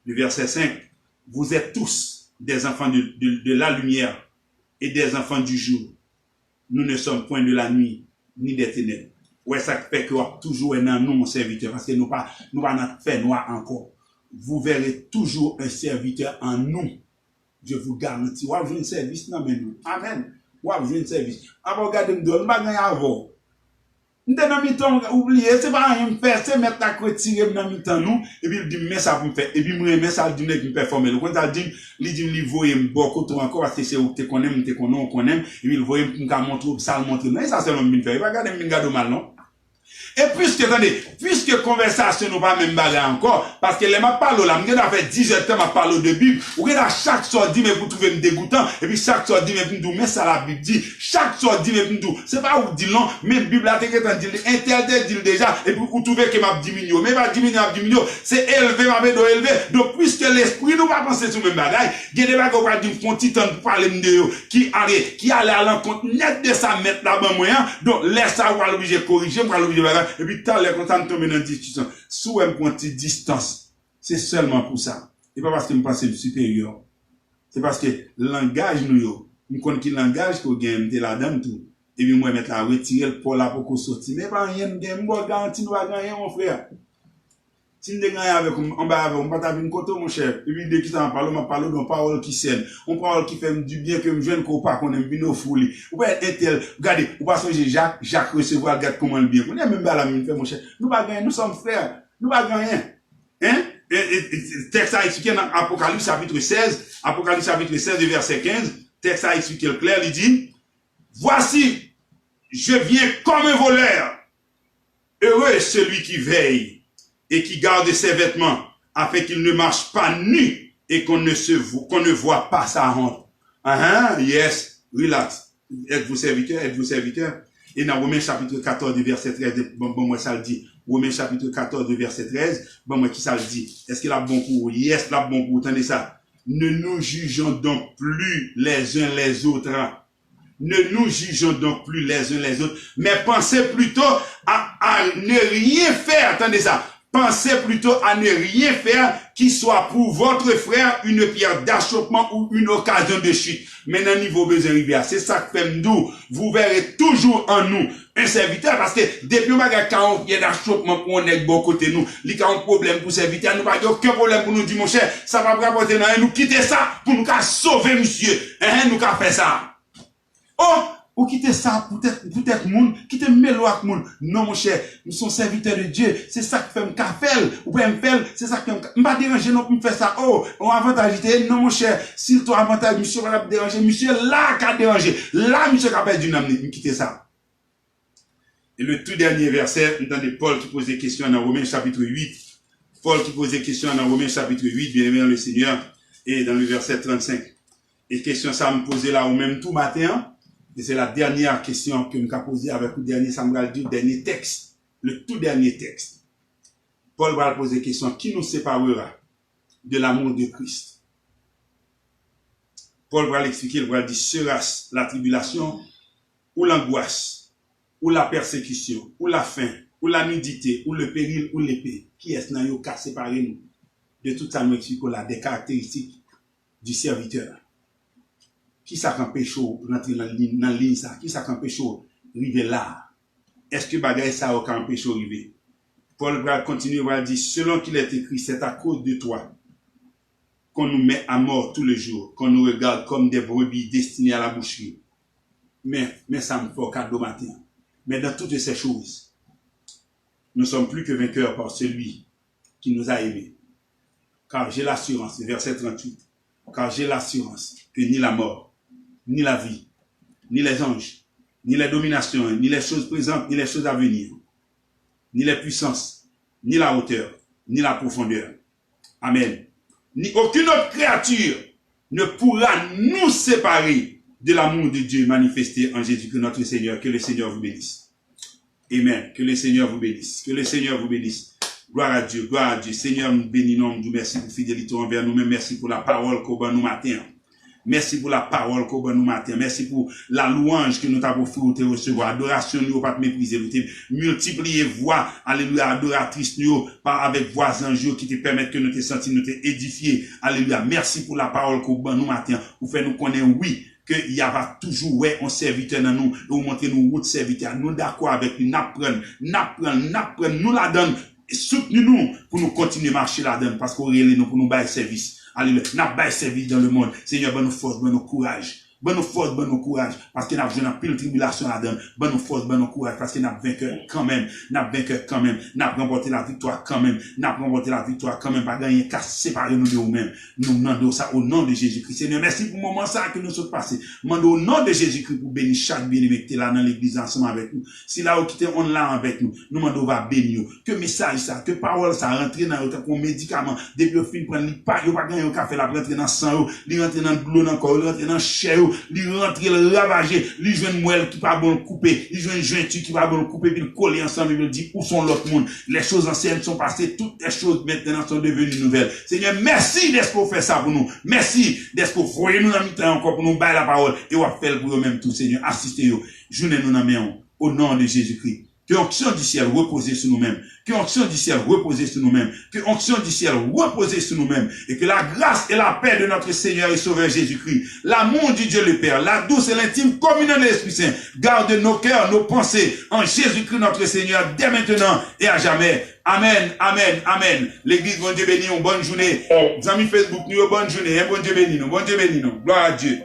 Le verset 5. Vous êtes tous des enfants de la lumière et des enfants du jour. Nous ne sommes point de la nuit ni des ténèbres. Ouais, ça fait que toujours un nous, mon serviteur, parce que nous pas notre fait noir encore. Vous verrez toujours un serviteur en nous. Je vous garantis. Vous avez un service, non, mais nous. Amen. Vous avez un service. Avant, regardez, nous ne pas gagner avant. Nous dans mi-temps, oubliez, c'est pas rien faire, c'est mettre la côte tirer dans mi-temps nous, et puis il dit, mais ça pour me faire, et puis moi, mais ça, il dit, que me performer. Quand ça dit, il dit, il voit, il beaucoup encore, parce que c'est où te connais, on connaît, et puis il voit, il me montre, ça le montre, mais ça, c'est l'homme, il fait, il va regarder, il garde mal, non? Et puisque conversation nous pas même bagarre encore, parce que les m'a parlé là, m'genda fait 10 heures m'a parlé de Bible, ou à chaque soir dit mais vous trouvez me dégoûtant, et puis chaque soir dit mais vous mais ça la Bible dit, chaque soir dit mais vous c'est pas vous dit non, mais Bible là t'es qu'en dit interdit dit déjà, et puis vous trouvez que m'a diminué, mais pas diminué, c'est élevé, m'a élevé, donc puisque l'esprit nous pas penser sur même bagaille, il y a des bagages qui va dire font petit temps pour parler de eux, qui allait à l'encontre net de sa mettre là-bas moyen, donc laisse ça ou l'obligé corriger, ou l'obligé et puis, tant les quand on tombe dans une discussion, sous un point de distance, c'est seulement pour ça. C'est pas parce que je pense que c'est supérieur. C'est parce que le langage, nous connaissons qui langage qu'on gagne de la dame tout. Et puis, moi, mettre la retirer pour la pour qu'on sortir. Mais pas rien, je garantis, nous va gagner, mon frère. Si nous dégagnons avec on va avec on pas une côté mon cher. Et puis dès qu'il t'en parle, on parle d'une parole qui saine, une parole qui fait du bien que me jeune qu'on pas qu'on aime bien folie. Ou pas un tel, regardez, ou pas songer Jacques recevoir regarde comment le bien. On est même pas la même fait mon cher. Nous pas gagner, nous sommes frères. Nous pas gagner. Hein? Texte a expliqué dans Apocalypse chapitre 16, Apocalypse chapitre 16 verset 15, texte a expliqué clair, il dit, voici, je viens comme un voleur. Heureux est celui qui veille et qui garde ses vêtements, afin qu'il ne marche pas nu et qu'on ne voit pas sa honte. Yes, relax. Êtes-vous serviteur, êtes-vous serviteur? Et dans Romains chapitre 14, verset 13, bon, moi ça le dit. Romains chapitre 14, verset 13, bon, moi qui ça le dit? Est-ce qu'il a bon pour vous? Yes, là bon pour vous. Attendez ça. Ne nous jugeons donc plus les uns les autres. Ne nous jugeons donc plus les uns les autres, mais pensez plutôt à ne rien faire. Attendez ça. Pensez plutôt à ne rien faire qui soit pour votre frère une pierre d'achoppement ou une occasion de chute. Maintenant, niveau besoin rivière, c'est ça que fait nous. Vous verrez toujours en nous un serviteur parce que depuis on a 40 pierres d'achoppement pour on est de bon côté nous, il y a un problème pour serviteur, nous pas aucun problème pour nous dire mon cher, ça va rapporter dans nous quitter ça pour nous sauver monsieur. Nous faire ça. Oh, ou quitter ça, peut-être moun, quitter mélo avec moun. Non, mon cher, nous sommes serviteurs de Dieu. C'est ça qui fait me faire. Ou bien me faire, c'est ça qui fait me pas déranger non plus faire ça. Oh, on avantage. Non, mon cher, s'il toi avantage, monsieur va déranger, monsieur là qui a dérangé. Là, monsieur qui a perdu une âme, quitter ça. Et le tout dernier verset, entendez Paul qui pose des questions dans Romains chapitre 8. Paul qui pose des questions dans Romains chapitre 8, bien aimé dans le Seigneur, et dans le verset 35. Et question ça me posait là au même tout matin. Et c'est la dernière question que nous avons posée avec le dernier Samuel, le dernier texte, le tout dernier texte. Paul va poser la question, qui nous séparera de l'amour de Christ? Paul va l'expliquer, il va dire, sera-ce la tribulation, ou l'angoisse, ou la persécution, ou la faim, ou la nudité, ou le péril, ou l'épée? Qui est-ce qui a séparé nous de tout ça? Nous expliquons là des caractéristiques du serviteur. Qui ça empêche rentrer dans la ligne ça? Qui ça empêche arriver là? Est-ce que bagaille ça empêche arriver? Paul va continuer, va dire, selon qu'il est écrit, c'est à cause de toi qu'on nous met à mort tous les jours, qu'on nous regarde comme des brebis destinées à la boucherie. Mais ça me fait au cadeau matin. Mais dans toutes ces choses, nous sommes plus que vainqueurs par celui qui nous a aimés. Car j'ai l'assurance, verset 38, car j'ai l'assurance que ni la mort, ni la vie, ni les anges, ni les dominations, ni les choses présentes, ni les choses à venir, ni les puissances, ni la hauteur, ni la profondeur. Amen. Ni aucune autre créature ne pourra nous séparer de l'amour de Dieu manifesté en Jésus-Christ notre Seigneur. Que le Seigneur vous bénisse. Amen. Que le Seigneur vous bénisse. Que le Seigneur vous bénisse. Gloire à Dieu, gloire à Dieu. Seigneur, nous bénissons, nous merci pour fidélité envers nous-mêmes. Merci pour la parole qu'on va nous matin. Merci pour la parole qu'on va nous matin. Merci pour la louange que nous t'avons offert te recevoir. Adoration, nous pas te mépriser. Nous te multiplier voix, alléluia, adoratrice, nous, avec voix anges qui te permettent que nous te sentir, nous te édifier. Alléluia. Merci pour la parole qu'on va nous matin. Pour faire nous connaître, oui, qu'il y aura toujours, ouais, un serviteur dans nous, nous montrer nous route serviteur. Nous d'accord avec lui, n'apprendre, nous la donne. Soutenez-nous pour nous continuer à marcher là-dedans parce qu'on réalise nous pour nous bailler service. Alléluia. N'a pas service dans le monde. Seigneur, bonne force, bonne courage. Bonne force, bonne courage. Parce qu'il n'a besoin d'un pile tribulation là-dedans. Bonne force, bonne courage. Parce qu'il n'a vainqueur quand même. N'a vainqueur quand même. N'a remporté la victoire quand même. N'a remporté la victoire quand même. Pas gagner qu'à séparer nous de nous-mêmes. Nous demandons ça au nom de Jésus-Christ. Seigneur, merci pour le moment ça que nous sommes passés. Demandons au nom de Jésus-Christ pour bénir chaque bien-aimé qui est là dans l'église ensemble avec nous. Si là où qui est on là avec nous, nous demandons va bénir. Que message ça, que parole ça rentre dans autant qu'on médicament. Depuis le fin prendre pas gagner au café la rentrer dans sang, li rentrer dans l'eau dans corps, rentrer dans chair, li rentrer le ravager, li joindre moelle qui pas bon couper, li joindre jointure qui pas bon couper puis coller ensemble, il dit où sont l'autre monde. Les choses anciennes sont passées, toutes les choses maintenant sont devenues nouvelles. Seigneur, merci d'être pour faire ça pour nous. Merci d'être pour voyer nous dans le temps encore pour nous bailler la parole et on va faire pour nous même tout Seigneur, assistez nous. Journée nous dans main au nom de Jésus-Christ. Que l'onction du ciel repose sur nous-mêmes. Que l'onction du ciel repose sur nous-mêmes. Que l'onction du ciel repose sur nous-mêmes. Et que la grâce et la paix de notre Seigneur et Sauveur Jésus-Christ, l'amour du Dieu le Père, la douce et l'intime communion de l'Esprit Saint, garde nos cœurs, nos pensées en Jésus-Christ notre Seigneur, dès maintenant et à jamais. Amen, amen, amen. L'église, bon Dieu béni, une bonne journée. Les amis Facebook, nous, bonne journée. Bon Dieu béni, nous. Bon Dieu béni, nous. Gloire à Dieu.